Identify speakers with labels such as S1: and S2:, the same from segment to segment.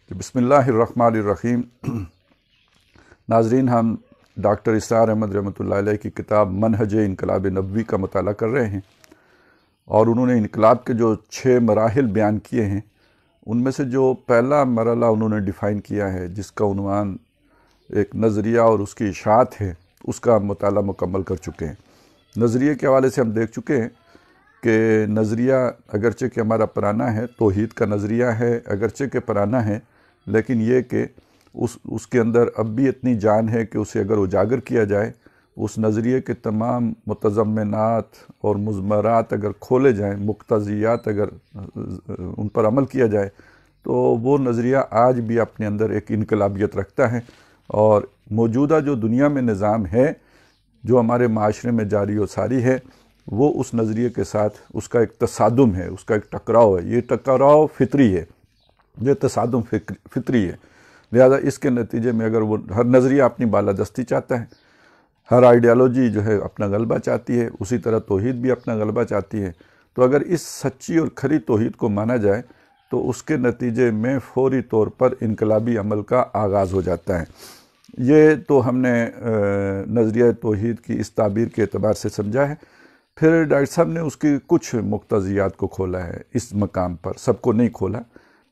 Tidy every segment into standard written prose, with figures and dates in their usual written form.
S1: بسم اللہ الرحمن الرحیم۔ ناظرین، ہم ڈاکٹر اسرار احمد رحمۃ اللہ علیہ کی کتاب منہج انقلاب نبوی کا مطالعہ کر رہے ہیں، اور انہوں نے انقلاب کے جو 6 مراحل بیان کیے ہیں، ان میں سے جو پہلا مرحلہ انہوں نے ڈیفائن کیا ہے، جس کا عنوان ایک نظریہ اور اس کی اشاعت ہے، اس کا مطالعہ مکمل کر چکے ہیں۔ نظریے کے حوالے سے ہم دیکھ چکے ہیں کہ نظریہ اگرچہ کہ ہمارا پرانا ہے، توحید کا نظریہ ہے، اگرچہ کہ پرانا ہے، لیکن یہ کہ اس کے اندر اب بھی اتنی جان ہے کہ اسے اگر اجاگر کیا جائے، اس نظریے کے تمام متضمنات اور مضمرات اگر کھولے جائیں، مقتضیات اگر ان پر عمل کیا جائے، تو وہ نظریہ آج بھی اپنے اندر ایک انقلابیت رکھتا ہے، اور موجودہ جو دنیا میں نظام ہے، جو ہمارے معاشرے میں جاری و ساری ہے، وہ اس نظریے کے ساتھ اس کا ایک تصادم ہے، اس کا ایک ٹکراؤ ہے۔ یہ ٹکراؤ فطری ہے، یہ تصادم فطری ہے۔ لہذا اس کے نتیجے میں اگر وہ ہر نظریہ اپنی بالادستی چاہتا ہے، ہر آئیڈیالوجی جو ہے اپنا غلبہ چاہتی ہے، اسی طرح توحید بھی اپنا غلبہ چاہتی ہے، تو اگر اس سچی اور کھری توحید کو مانا جائے تو اس کے نتیجے میں فوری طور پر انقلابی عمل کا آغاز ہو جاتا ہے۔ یہ تو ہم نے نظریہ توحید کی اس تعبیر کے اعتبار سے سمجھا ہے۔ پھر ڈاکٹر صاحب نے اس کی کچھ مقتضیات کو کھولا ہے، اس مقام پر سب کو نہیں کھولا۔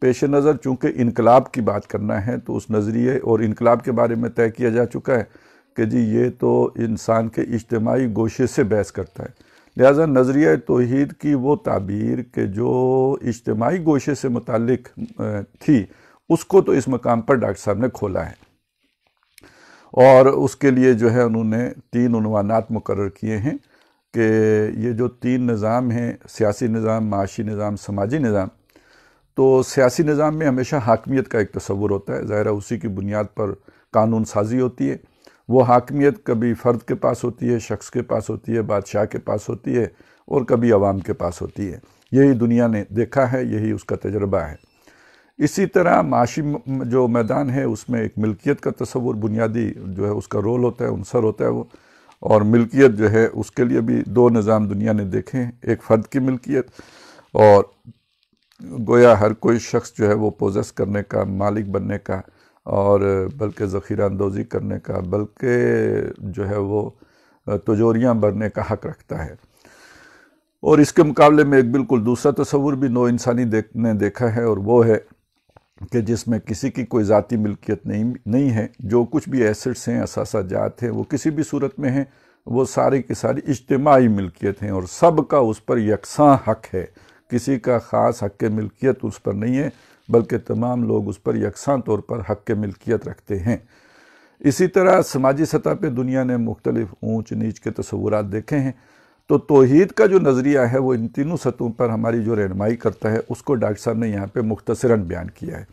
S1: پیش نظر چونکہ انقلاب کی بات کرنا ہے، تو اس نظریے اور انقلاب کے بارے میں طے کیا جا چکا ہے کہ جی یہ تو انسان کے اجتماعی گوشے سے بحث کرتا ہے، لہذا نظریہ توحید کی وہ تعبیر کہ جو اجتماعی گوشے سے متعلق تھی، اس کو تو اس مقام پر ڈاکٹر صاحب نے کھولا ہے، اور اس کے لیے جو ہے انہوں نے 3 عنوانات مقرر کیے ہیں کہ یہ جو 3 نظام ہیں، سیاسی نظام، معاشی نظام، سماجی نظام، تو سیاسی نظام میں ہمیشہ حاکمیت کا ایک تصور ہوتا ہے، ظاہرہ اسی کی بنیاد پر قانون سازی ہوتی ہے۔ وہ حاکمیت کبھی فرد کے پاس ہوتی ہے، شخص کے پاس ہوتی ہے، بادشاہ کے پاس ہوتی ہے، اور کبھی عوام کے پاس ہوتی ہے۔ یہی دنیا نے دیکھا ہے، یہی اس کا تجربہ ہے۔ اسی طرح معاشی جو میدان ہے، اس میں ایک ملکیت کا تصور بنیادی جو ہے اس کا رول ہوتا ہے، عنصر ہوتا ہے وہ، اور ملکیت جو ہے اس کے لیے بھی 2 نظام دنیا نے دیکھے ہیں، ایک فرد کی ملکیت، اور گویا ہر کوئی شخص جو ہے وہ پوزیس کرنے کا، مالک بننے کا، اور بلکہ ذخیرہ اندوزی کرنے کا، بلکہ جو ہے وہ تجوریاں بھرنے کا حق رکھتا ہے۔ اور اس کے مقابلے میں ایک بالکل دوسرا تصور بھی نوع انسانی نے دیکھا ہے، اور وہ ہے کہ جس میں کسی کی کوئی ذاتی ملکیت نہیں ہے، جو کچھ بھی ایسٹس ہیں، اثاثہ جات ہیں، وہ کسی بھی صورت میں ہیں، وہ ساری کی ساری اجتماعی ملکیت ہیں، اور سب کا اس پر یکساں حق ہے۔ کسی کا خاص حق ملکیت اس پر نہیں ہے، بلکہ تمام لوگ اس پر یکساں طور پر حق ملکیت رکھتے ہیں۔ اسی طرح سماجی سطح پہ دنیا نے مختلف اونچ نیچ کے تصورات دیکھے ہیں، تو توحید کا جو نظریہ ہے وہ ان تینوں سطحوں پر ہماری جو رہنمائی کرتا ہے، اس کو ڈاکٹر صاحب نے یہاں پہ مختصراً بیان کیا ہے۔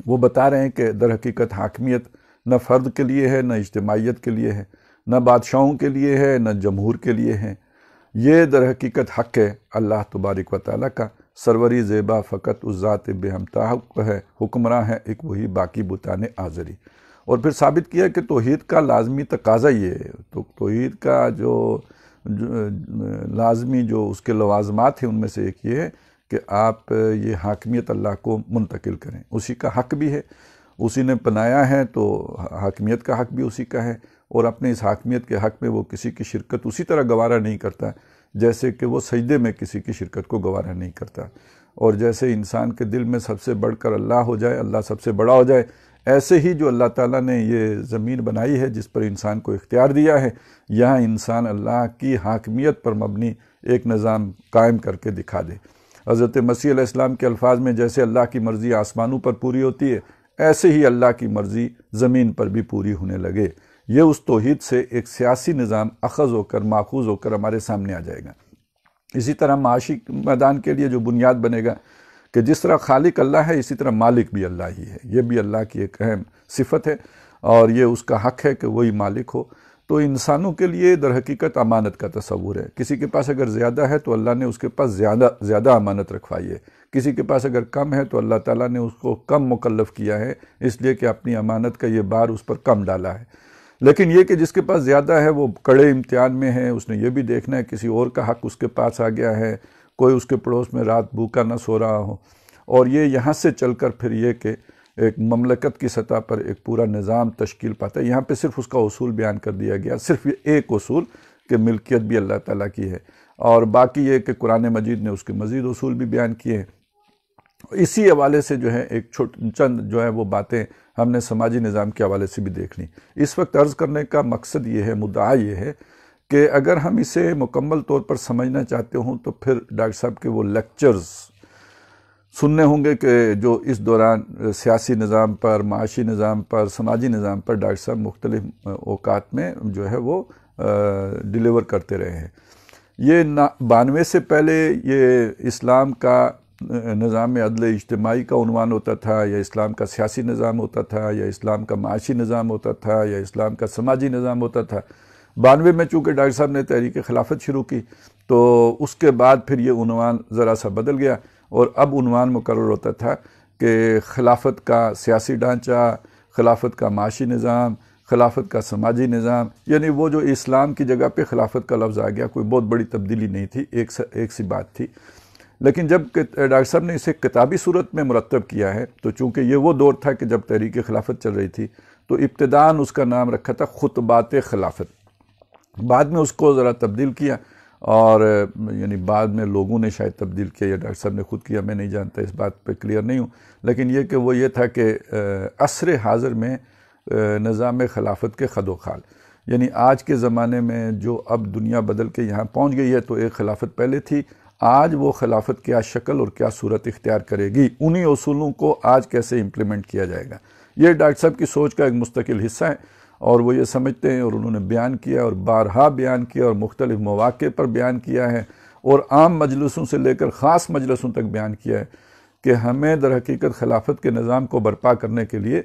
S1: وہ بتا رہے ہیں کہ در حقیقت حاکمیت نہ فرد کے لیے ہے، نہ اجتماعیت کے لیے ہے، نہ بادشاہوں کے لیے ہے، نہ جمہور کے لیے ہے۔ یہ در حقیقت حق ہے اللہ تبارک و تعالیٰ کا، سروری زیبا فقط اس ذات بے ہمتا ہے، حکمراں ہے ایک وہی باقی بتانے آزری۔ اور پھر ثابت کیا کہ توحید کا لازمی تقاضا یہ ہے، تو توحید کا جو لازمی جو اس کے لوازمات ہیں، ان میں سے ایک یہ ہے کہ آپ یہ حاکمیت اللہ کو منتقل کریں۔ اسی کا حق بھی ہے، اسی نے بنایا ہے، تو حاکمیت کا حق بھی اسی کا ہے، اور اپنے اس حاکمیت کے حق میں وہ کسی کی شرکت اسی طرح گوارا نہیں کرتا جیسے کہ وہ سجدے میں کسی کی شرکت کو گوارا نہیں کرتا۔ اور جیسے انسان کے دل میں سب سے بڑھ کر اللہ ہو جائے، اللہ سب سے بڑا ہو جائے، ایسے ہی جو اللہ تعالیٰ نے یہ زمین بنائی ہے جس پر انسان کو اختیار دیا ہے، یہاں انسان اللہ کی حاکمیت پر مبنی ایک نظام قائم کر کے دکھا دے۔ حضرت مسیح علیہ السلام کے الفاظ میں جیسے اللہ کی مرضی آسمانوں پر پوری ہوتی ہے، ایسے ہی اللہ کی مرضی زمین پر بھی پوری ہونے لگے۔ یہ اس توحید سے ایک سیاسی نظام اخذ ہو کر، ماخوذ ہو کر ہمارے سامنے آ جائے گا۔ اسی طرح معاشی میدان کے لیے جو بنیاد بنے گا کہ جس طرح خالق اللہ ہے، اسی طرح مالک بھی اللہ ہی ہے، یہ بھی اللہ کی ایک اہم صفت ہے، اور یہ اس کا حق ہے کہ وہی مالک ہو۔ تو انسانوں کے لیے در حقیقت امانت کا تصور ہے۔ کسی کے پاس اگر زیادہ ہے تو اللہ نے اس کے پاس زیادہ امانت رکھوائی ہے، کسی کے پاس اگر کم ہے تو اللہ تعالیٰ نے اس کو کم مکلف کیا ہے، اس لیے کہ اپنی امانت کا یہ بار اس پر کم ڈالا ہے۔ لیکن یہ کہ جس کے پاس زیادہ ہے وہ کڑے امتحان میں ہے، اس نے یہ بھی دیکھنا ہے کسی اور کا حق اس کے پاس آ گیا ہے، کوئی اس کے پڑوس میں رات بھوکا نہ سو رہا ہو، اور یہ یہاں سے چل کر پھر یہ کہ ایک مملکت کی سطح پر ایک پورا نظام تشکیل پاتا ہے۔ یہاں پہ صرف اس کا اصول بیان کر دیا گیا، صرف یہ ایک اصول کہ ملکیت بھی اللہ تعالیٰ کی ہے، اور باقی یہ کہ قرآن مجید نے اس کے مزید اصول بھی بیان کیے ہیں۔ اسی حوالے سے جو ہے ایک چند جو ہے وہ باتیں ہم نے سماجی نظام کے حوالے سے بھی دیکھ لیں۔ اس وقت عرض کرنے کا مقصد یہ ہے، مدعا یہ ہے کہ اگر ہم اسے مکمل طور پر سمجھنا چاہتے ہوں تو پھر ڈاکٹر صاحب کے وہ لیکچرز سننے ہوں گے کہ جو اس دوران سیاسی نظام پر، معاشی نظام پر، سماجی نظام پر ڈاکٹر صاحب مختلف اوقات میں جو ہے وہ ڈیلیور کرتے رہے ہیں۔ یہ 92 سے پہلے یہ اسلام کا نظام عدل اجتماعی کا عنوان ہوتا تھا، یا اسلام کا سیاسی نظام ہوتا تھا، یا اسلام کا معاشی نظام ہوتا تھا، یا اسلام کا سماجی نظام ہوتا تھا۔ 92 میں چونکہ ڈاکٹر صاحب نے تحریک خلافت شروع کی تو اس کے بعد پھر یہ عنوان ذرا سا بدل گیا، اور اب عنوان مقرر ہوتا تھا کہ خلافت کا سیاسی ڈھانچہ، خلافت کا معاشی نظام، خلافت کا سماجی نظام، یعنی وہ جو اسلام کی جگہ پہ خلافت کا لفظ آ گیا، کوئی بہت بڑی تبدیلی نہیں تھی، ایک سی بات تھی۔ لیکن جب ڈاکٹر صاحب نے اسے کتابی صورت میں مرتب کیا ہے تو چونکہ یہ وہ دور تھا کہ جب تحریک خلافت چل رہی تھی، تو ابتداً اس کا نام رکھا تھا خطبات خلافت۔ بعد میں اس کو ذرا تبدیل کیا، اور یعنی بعد میں لوگوں نے شاید تبدیل کیا یا ڈاکٹر صاحب نے خود کیا، میں نہیں جانتا، اس بات پہ کلیئر نہیں ہوں، لیکن یہ کہ وہ یہ تھا کہ عصر حاضر میں نظام خلافت کے خد و خال، یعنی آج کے زمانے میں جو اب دنیا بدل کے یہاں پہنچ گئی ہے، تو ایک خلافت پہلے تھی، آج وہ خلافت کیا شکل اور کیا صورت اختیار کرے گی، انہی اصولوں کو آج کیسے امپلیمنٹ کیا جائے گا، یہ ڈاکٹر صاحب کی سوچ کا ایک مستقل حصہ ہے، اور وہ یہ سمجھتے ہیں، اور انہوں نے بیان کیا اور بارہا بیان کیا اور مختلف مواقع پر بیان کیا ہے، اور عام مجلسوں سے لے کر خاص مجلسوں تک بیان کیا ہے کہ ہمیں در حقیقت خلافت کے نظام کو برپا کرنے کے لیے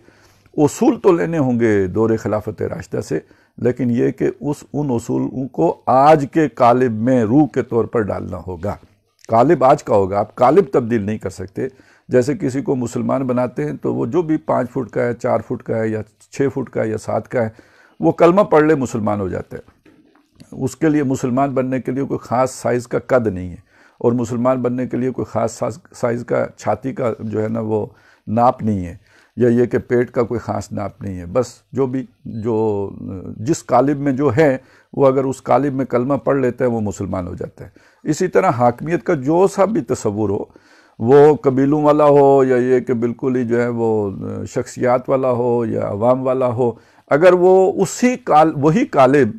S1: اصول تو لینے ہوں گے دور خلافت راشدہ سے، لیکن یہ کہ ان اصولوں کو آج کے قالب میں روح کے طور پر ڈالنا ہوگا۔ قالب آج کا ہوگا، آپ قالب تبدیل نہیں کر سکتے۔ جیسے کسی کو مسلمان بناتے ہیں تو وہ جو بھی 5 فٹ کا ہے، 4 فٹ کا ہے، یا 6 فٹ کا ہے، یا 7 کا ہے، وہ کلمہ پڑھ لے مسلمان ہو جاتا ہے۔ اس کے لیے مسلمان بننے کے لیے کوئی خاص سائز کا قد نہیں ہے، اور مسلمان بننے کے لیے کوئی خاص سائز کا چھاتی کا جو ہے نا وہ ناپ نہیں ہے، یا یہ کہ پیٹ کا کوئی خاص ناپ نہیں ہے، بس جس قالب میں جو ہے وہ اگر اس قالب میں کلمہ پڑھ لیتا ہے وہ مسلمان ہو جاتا ہے۔ اسی طرح حاکمیت کا جو سا بھی تصور ہو، وہ قبیلوں والا ہو، یا یہ کہ بالکل ہی جو ہے وہ شخصیات والا ہو یا عوام والا ہو، اگر وہ وہی قالب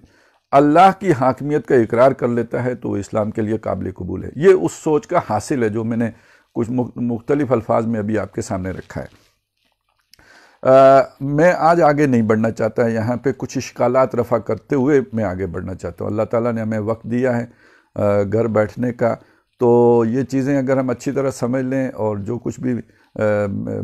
S1: اللہ کی حاکمیت کا اقرار کر لیتا ہے تو وہ اسلام کے لیے قابل قبول ہے۔ یہ اس سوچ کا حاصل ہے جو میں نے کچھ مختلف الفاظ میں ابھی آپ کے سامنے رکھا ہے۔ میں آج آگے نہیں بڑھنا چاہتا، یہاں پہ کچھ اشکالات رفع کرتے ہوئے میں آگے بڑھنا چاہتا ہوں۔ اللہ تعالیٰ نے ہمیں وقت دیا ہے گھر بیٹھنے کا، تو یہ چیزیں اگر ہم اچھی طرح سمجھ لیں، اور جو کچھ بھی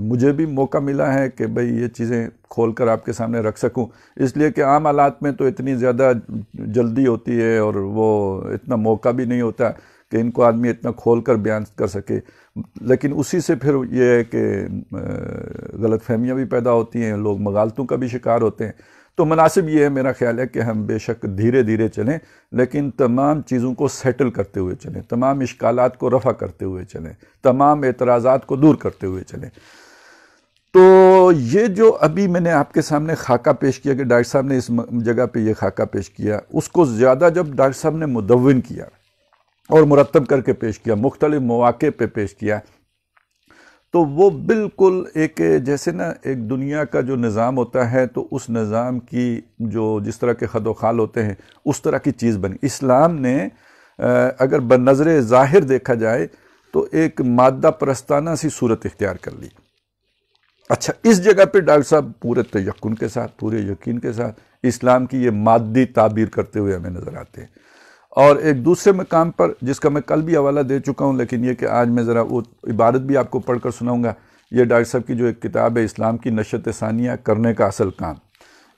S1: مجھے بھی موقع ملا ہے کہ بھئی یہ چیزیں کھول کر آپ کے سامنے رکھ سکوں، اس لیے کہ عام حالات میں تو اتنی زیادہ جلدی ہوتی ہے اور وہ اتنا موقع بھی نہیں ہوتا کہ ان کو آدمی اتنا کھول کر بیان کر سکے، لیکن اسی سے پھر یہ ہے کہ غلط فہمیاں بھی پیدا ہوتی ہیں، لوگ مغالطوں کا بھی شکار ہوتے ہیں۔ تو مناسب یہ ہے میرا خیال ہے کہ ہم بے شک دھیرے دھیرے چلیں، لیکن تمام چیزوں کو سیٹل کرتے ہوئے چلیں، تمام اشکالات کو رفع کرتے ہوئے چلیں، تمام اعتراضات کو دور کرتے ہوئے چلیں۔ تو یہ جو ابھی میں نے آپ کے سامنے خاکہ پیش کیا کہ ڈاکٹر صاحب نے اس جگہ پہ یہ خاکہ پیش کیا، اس کو زیادہ جب ڈاکٹر صاحب نے مدون کیا اور مرتب کر کے پیش کیا، مختلف مواقع پہ پیش کیا، تو وہ بالکل ایک جیسے نا ایک دنیا کا جو نظام ہوتا ہے تو اس نظام کی جس طرح کے خد و خال ہوتے ہیں اس طرح کی چیز بنی۔ اسلام نے اگر بنظر ظاہر دیکھا جائے تو ایک مادہ پرستانہ سی صورت اختیار کر لی۔ اچھا، اس جگہ پہ ڈاکٹر صاحب پورے تیقن کے ساتھ، پورے یقین کے ساتھ اسلام کی یہ مادی تعبیر کرتے ہوئے ہمیں نظر آتے ہیں۔ اور ایک دوسرے مقام پر جس کا میں کل بھی حوالہ دے چکا ہوں، لیکن یہ کہ آج میں ذرا وہ عبارت بھی آپ کو پڑھ کر سناؤں گا، یہ ڈاکٹر صاحب کی جو ایک کتاب ہے اسلام کی نشت ثانیہ کرنے کا اصل کام،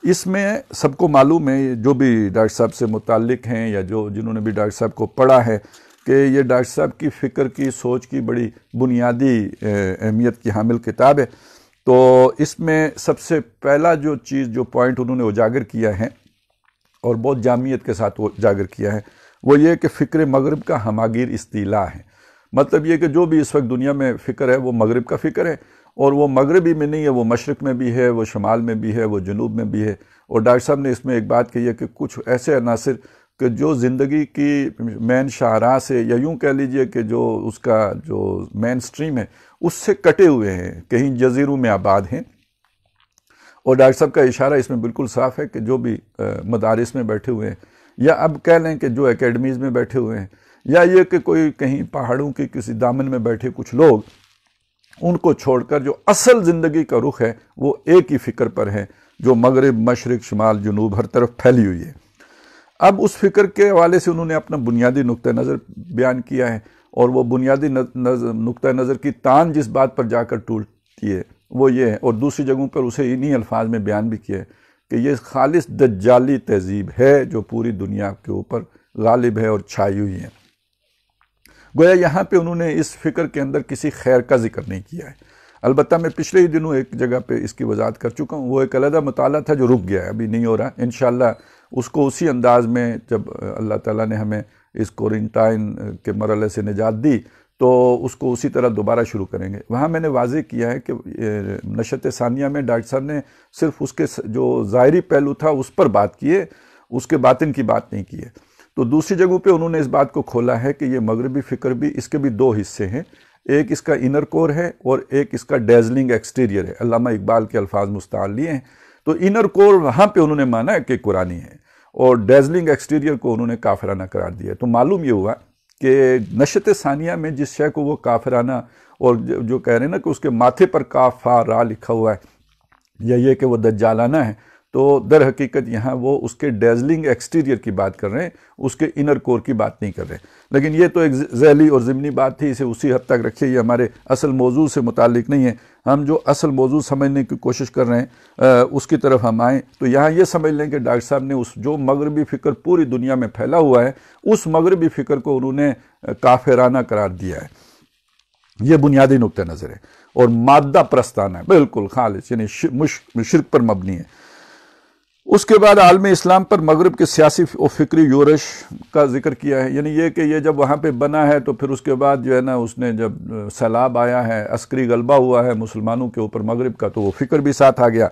S1: اس میں سب کو معلوم ہے جو بھی ڈاکٹر صاحب سے متعلق ہیں یا جنہوں نے بھی ڈاکٹر صاحب کو پڑھا ہے کہ یہ ڈاکٹر صاحب کی فکر کی سوچ کی بڑی بنیادی اہمیت کی حامل کتاب ہے۔ تو اس میں سب سے پہلا جو پوائنٹ انہوں نے اجاگر کیا ہے اور بہت جامعیت کے ساتھ اجاگر کیا ہے وہ یہ کہ فکر مغرب کا ہماگیر استیلاء ہے۔ مطلب یہ کہ جو بھی اس وقت دنیا میں فکر ہے وہ مغرب کا فکر ہے، اور وہ مغربی میں نہیں ہے، وہ مشرق میں بھی ہے، وہ شمال میں بھی ہے، وہ جنوب میں بھی ہے۔ اور ڈاکٹر صاحب نے اس میں ایک بات کہی ہے کہ کچھ ایسے عناصر کہ جو زندگی کی مین شاہراہ سے، یا یوں کہہ لیجئے کہ جو اس کا جو مین سٹریم ہے اس سے کٹے ہوئے ہیں، کہیں جزیروں میں آباد ہیں۔ اور ڈاکٹر صاحب کا اشارہ اس میں بالکل صاف ہے کہ جو بھی مدارس میں بیٹھے ہوئے ہیں، یا اب کہہ لیں کہ جو اکیڈمیز میں بیٹھے ہوئے ہیں، یا یہ کہ کوئی کہیں پہاڑوں کی کسی دامن میں بیٹھے کچھ لوگ، ان کو چھوڑ کر جو اصل زندگی کا رخ ہے وہ ایک ہی فکر پر ہے، جو مغرب، مشرق، شمال، جنوب ہر طرف پھیلی ہوئی ہے۔ اب اس فکر کے حوالے سے انہوں نے اپنا بنیادی نقطہ نظر بیان کیا ہے، اور وہ بنیادی نقطہ نظر کی تان جس بات پر جا کر ٹوٹتی ہے وہ یہ ہے، اور دوسری جگہوں پر اسے انہی الفاظ میں بیان بھی کیا ہے کہ یہ خالص دجالی تہذیب ہے جو پوری دنیا کے اوپر غالب ہے اور چھائی ہوئی ہے۔ گویا یہاں پہ انہوں نے اس فکر کے اندر کسی خیر کا ذکر نہیں کیا ہے۔ البتہ میں پچھلے ہی دنوں ایک جگہ پہ اس کی وضاحت کر چکا ہوں، وہ ایک علیحدہ مطالعہ تھا جو رک گیا ہے، ابھی نہیں ہو رہا۔ انشاءاللہ اس کو اسی انداز میں، جب اللہ تعالیٰ نے ہمیں اس کورنٹائن کے مرحلے سے نجات دی تو اس کو اسی طرح دوبارہ شروع کریں گے۔ وہاں میں نے واضح کیا ہے کہ نشست ثانیہ میں ڈاکٹر صاحب نے صرف اس کے جو ظاہری پہلو تھا اس پر بات کی ہے، اس کے باطن کی بات نہیں کی ہے۔ تو دوسری جگہوں پہ انہوں نے اس بات کو کھولا ہے کہ یہ مغربی فکر بھی، اس کے بھی دو حصے ہیں، ایک اس کا انر کور ہے اور ایک اس کا ڈیزلنگ ایکسٹیریئر ہے۔ علامہ اقبال کے الفاظ مستعار لیے ہیں۔ تو انر کور وہاں پہ انہوں نے مانا ہے کہ قرآنی ہے، اور ڈیزلنگ ایکسٹیریئر کو انہوں نے کافرانہ قرار دیا ہے۔ تو معلوم یہ ہوا کہ نشست ثانیہ میں جس شے کو وہ کافرانہ، اور جو کہہ رہے ہیں نا کہ اس کے ماتھے پر کاف فا را لکھا ہوا ہے، یا یہ کہ وہ دجالانہ ہے، تو در حقیقت یہاں وہ اس کے ڈیزلنگ ایکسٹیریئر کی بات کر رہے ہیں، اس کے انر کور کی بات نہیں کر رہے۔ لیکن یہ تو ایک ذیلی اور ضمنی بات تھی، اسے اسی حد تک رکھیے، یہ ہمارے اصل موضوع سے متعلق نہیں ہے۔ ہم جو اصل موضوع سمجھنے کی کوشش کر رہے ہیں اس کی طرف ہم آئیں تو یہاں یہ سمجھ لیں کہ ڈاکٹر صاحب نے اس جو مغربی فکر پوری دنیا میں پھیلا ہوا ہے، اس مغربی فکر کو انہوں نے کافرانہ قرار دیا ہے۔ یہ بنیادی نقطہ نظر ہے، اور مادہ پرستانہ ہے، بالکل خالص، یعنی شرک پر مبنی ہے۔ اس کے بعد عالم اسلام پر مغرب کے سیاسی و فکری یورش کا ذکر کیا ہے، یعنی یہ کہ یہ جب وہاں پہ بنا ہے تو پھر اس کے بعد جو ہے نا اس نے جب سیلاب آیا ہے، عسکری غلبہ ہوا ہے مسلمانوں کے اوپر مغرب کا، تو وہ فکر بھی ساتھ آ گیا۔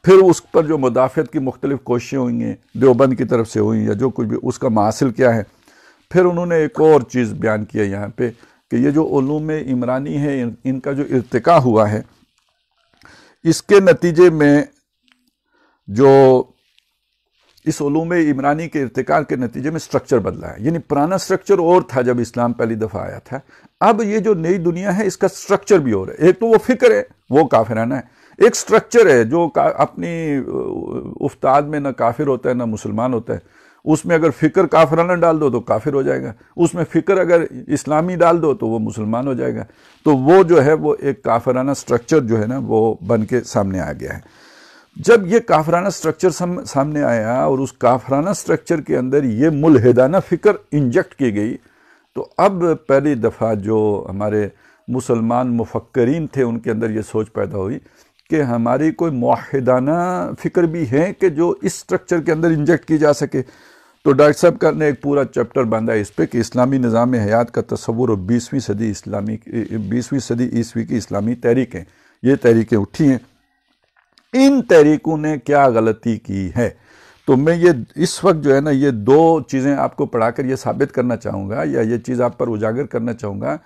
S1: پھر اس پر جو مدافعت کی مختلف کوششیں ہوئی ہیں، دیوبند کی طرف سے ہوئیں یا جو کچھ بھی، اس کا محاصل کیا ہے۔ پھر انہوں نے ایک اور چیز بیان کیا یہاں پہ کہ یہ جو علوم عمرانی ہے، ان کا جو ارتقاء ہوا ہے، اس کے نتیجے میں جو اس علوم عمرانی کے ارتقاء کے نتیجے میں سٹرکچر بدلا ہے، یعنی پرانا سٹرکچر اور تھا جب اسلام پہلی دفعہ آیا تھا، اب یہ جو نئی دنیا ہے اس کا سٹرکچر بھی اور ہے۔ ایک تو وہ فکر ہے، وہ کافرانہ ہے، ایک سٹرکچر ہے جو اپنی افتاد میں نہ کافر ہوتا ہے نہ مسلمان ہوتا ہے۔ اس میں اگر فکر کافرانہ ڈال دو تو کافر ہو جائے گا، اس میں فکر اگر اسلامی ڈال دو تو وہ مسلمان ہو جائے گا۔ تو وہ جو ہے وہ ایک کافرانہ سٹرکچر جو ہے نا وہ بن کے سامنے آ گیا ہے۔ جب یہ کافرانہ سٹرکچر سامنے آیا اور اس کافرانہ سٹرکچر کے اندر یہ ملحدانہ فکر انجیکٹ کی گئی، تو اب پہلی دفعہ جو ہمارے مسلمان مفکرین تھے ان کے اندر یہ سوچ پیدا ہوئی کہ ہماری کوئی موحدانہ فکر بھی ہے کہ جو اس سٹرکچر کے اندر انجیکٹ کی جا سکے۔ تو ڈاکٹر صاحب کا نے ایک پورا چیپٹر باندھا اس پہ کہ اسلامی نظام حیات کا تصور اور 20ویں صدی عیسوی کی اسلامی تحریکیں، یہ تحریکیں اٹھی ہیں، ان تحریکوں نے کیا غلطی کی ہے۔ تو میں یہ اس وقت جو ہے نا یہ دو چیزیں آپ کو پڑھا کر یہ ثابت کرنا چاہوں گا، یا یہ چیز آپ پر اجاگر کرنا چاہوں گا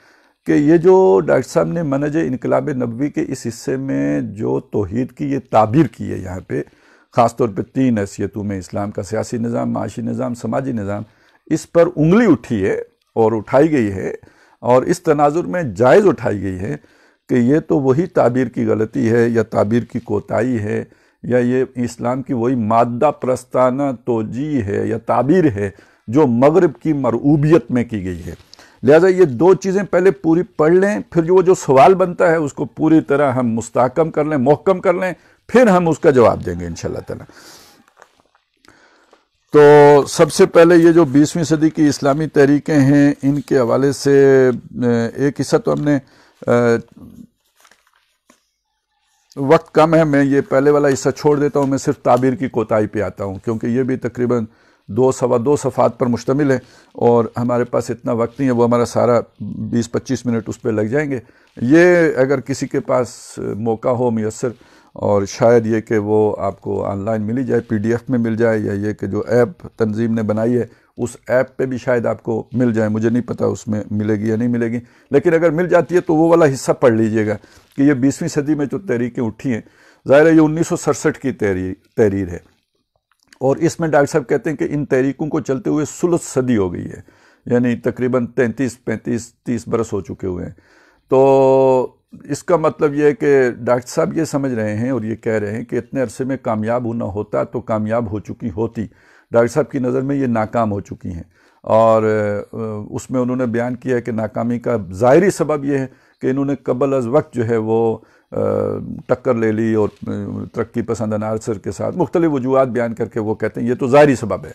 S1: کہ یہ جو ڈاکٹر صاحب نے منہج انقلاب نبوی کے اس حصے میں جو توحید کی یہ تعبیر کی ہے، یہاں پہ خاص طور پہ 3 حیثیتوں میں اسلام کا سیاسی نظام، معاشی نظام، سماجی نظام، اس پر انگلی اٹھی ہے اور اٹھائی گئی ہے، اور اس تناظر میں جائز اٹھائی گئی ہے کہ یہ تو وہی تعبیر کی غلطی ہے یا تعبیر کی کوتاہی ہے، یا یہ اسلام کی وہی مادہ پرستانہ توجیہ ہے یا تعبیر ہے جو مغرب کی مرعوبیت میں کی گئی ہے۔ لہٰذا یہ دو چیزیں پہلے پوری پڑھ لیں، پھر وہ جو سوال بنتا ہے اس کو پوری طرح ہم مستحکم کر لیں، محکم کر لیں، پھر ہم اس کا جواب دیں گے انشاءاللہ تعالی۔ تو سب سے پہلے یہ جو 20ویں صدی کی اسلامی تحریکیں ہیں، ان کے حوالے سے ایک حصہ تو ہم نے وقت کم ہے، میں یہ پہلے والا حصہ چھوڑ دیتا ہوں، میں صرف تعبیر کی کوتاہی پہ آتا ہوں، کیونکہ یہ بھی تقریباً 2 سوا 2 صفحات پر مشتمل ہے، اور ہمارے پاس اتنا وقت نہیں ہے، وہ ہمارا سارا 20-25 منٹ اس پہ لگ جائیں گے۔ یہ اگر کسی کے پاس موقع ہو میسر، اور شاید یہ کہ وہ آپ کو آن لائن ملی جائے، PDF میں مل جائے، یا یہ کہ جو ایپ تنظیم نے بنائی ہے اس ایپ پہ بھی شاید آپ کو مل جائے، مجھے نہیں پتا اس میں ملے گی یا نہیں ملے گی، لیکن اگر مل جاتی ہے تو وہ والا حصہ پڑھ لیجئے گا کہ یہ 20ویں صدی میں جو تحریکیں اٹھی ہیں، ظاہر ہے یہ 1967 کی تحریر ہے، اور اس میں ڈاکٹر صاحب کہتے ہیں کہ ان تحریکوں کو چلتے ہوئے ثلث صدی ہو گئی ہے، یعنی تقریباً 33-35-30 برس ہو چکے ہوئے ہیں۔ تو اس کا مطلب یہ ہے کہ ڈاکٹر صاحب یہ سمجھ رہے ہیں اور یہ کہہ رہے ہیں کہ اتنے عرصے میں کامیاب ہونا ہوتا تو کامیاب ہو چکی ہوتی، ڈاکٹر صاحب کی نظر میں یہ ناکام ہو چکی ہیں، اور اس میں انہوں نے بیان کیا ہے کہ ناکامی کا ظاہری سبب یہ ہے کہ انہوں نے قبل از وقت جو ہے وہ ٹکر لے لی، اور ترقی پسند عناصر کے ساتھ مختلف وجوہات بیان کر کے وہ کہتے ہیں یہ تو ظاہری سبب ہے،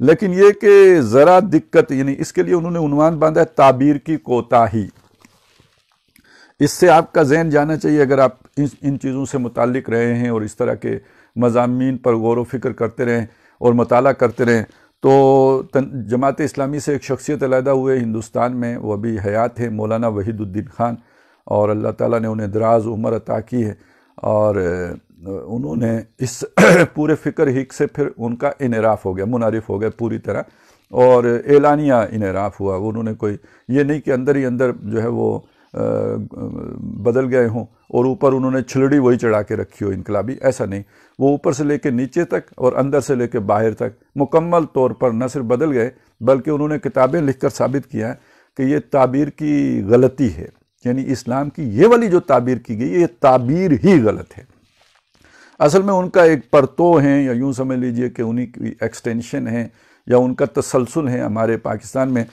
S1: لیکن یہ کہ ذرا دقت، یعنی اس کے لیے انہوں نے عنوان باندھا ہے تعبیر کی کوتاہی۔ اس سے آپ کا ذہن جانا چاہیے، اگر آپ ان چیزوں سے متعلق رہے ہیں اور اس طرح کے مضامین پر غور و فکر کرتے رہیں اور مطالعہ کرتے رہیں، تو جماعت اسلامی سے ایک شخصیت علیحدہ ہوئے ہندوستان میں، وہ ابھی حیات ہے، مولانا وحید الدین خان، اور اللہ تعالیٰ نے انہیں دراز عمر عطا کی ہے، اور انہوں نے اس پورے فکر ہک سے پھر ان کا انحراف ہو گیا، منحرف ہو گیا پوری طرح، اور اعلانیہ انحراف ہوا۔ انہوں نے کوئی یہ نہیں کہ اندر ہی اندر جو ہے وہ بدل گئے ہوں اور اوپر انہوں نے چھلڑی وہی چڑھا کے رکھی ہو انقلابی، ایسا نہیں، وہ اوپر سے لے کے نیچے تک اور اندر سے لے کے باہر تک مکمل طور پر نہ صرف بدل گئے بلکہ انہوں نے کتابیں لکھ کر ثابت کیا کہ یہ تعبیر کی غلطی ہے، یعنی اسلام کی یہ والی جو تعبیر کی گئی یہ تعبیر ہی غلط ہے۔ اصل میں ان کا ایک پرتو ہیں، یا یوں سمجھ لیجئے کہ انہی کی ایکسٹینشن ہے یا ان کا تسلسل ہے ہمارے پاکستان میں،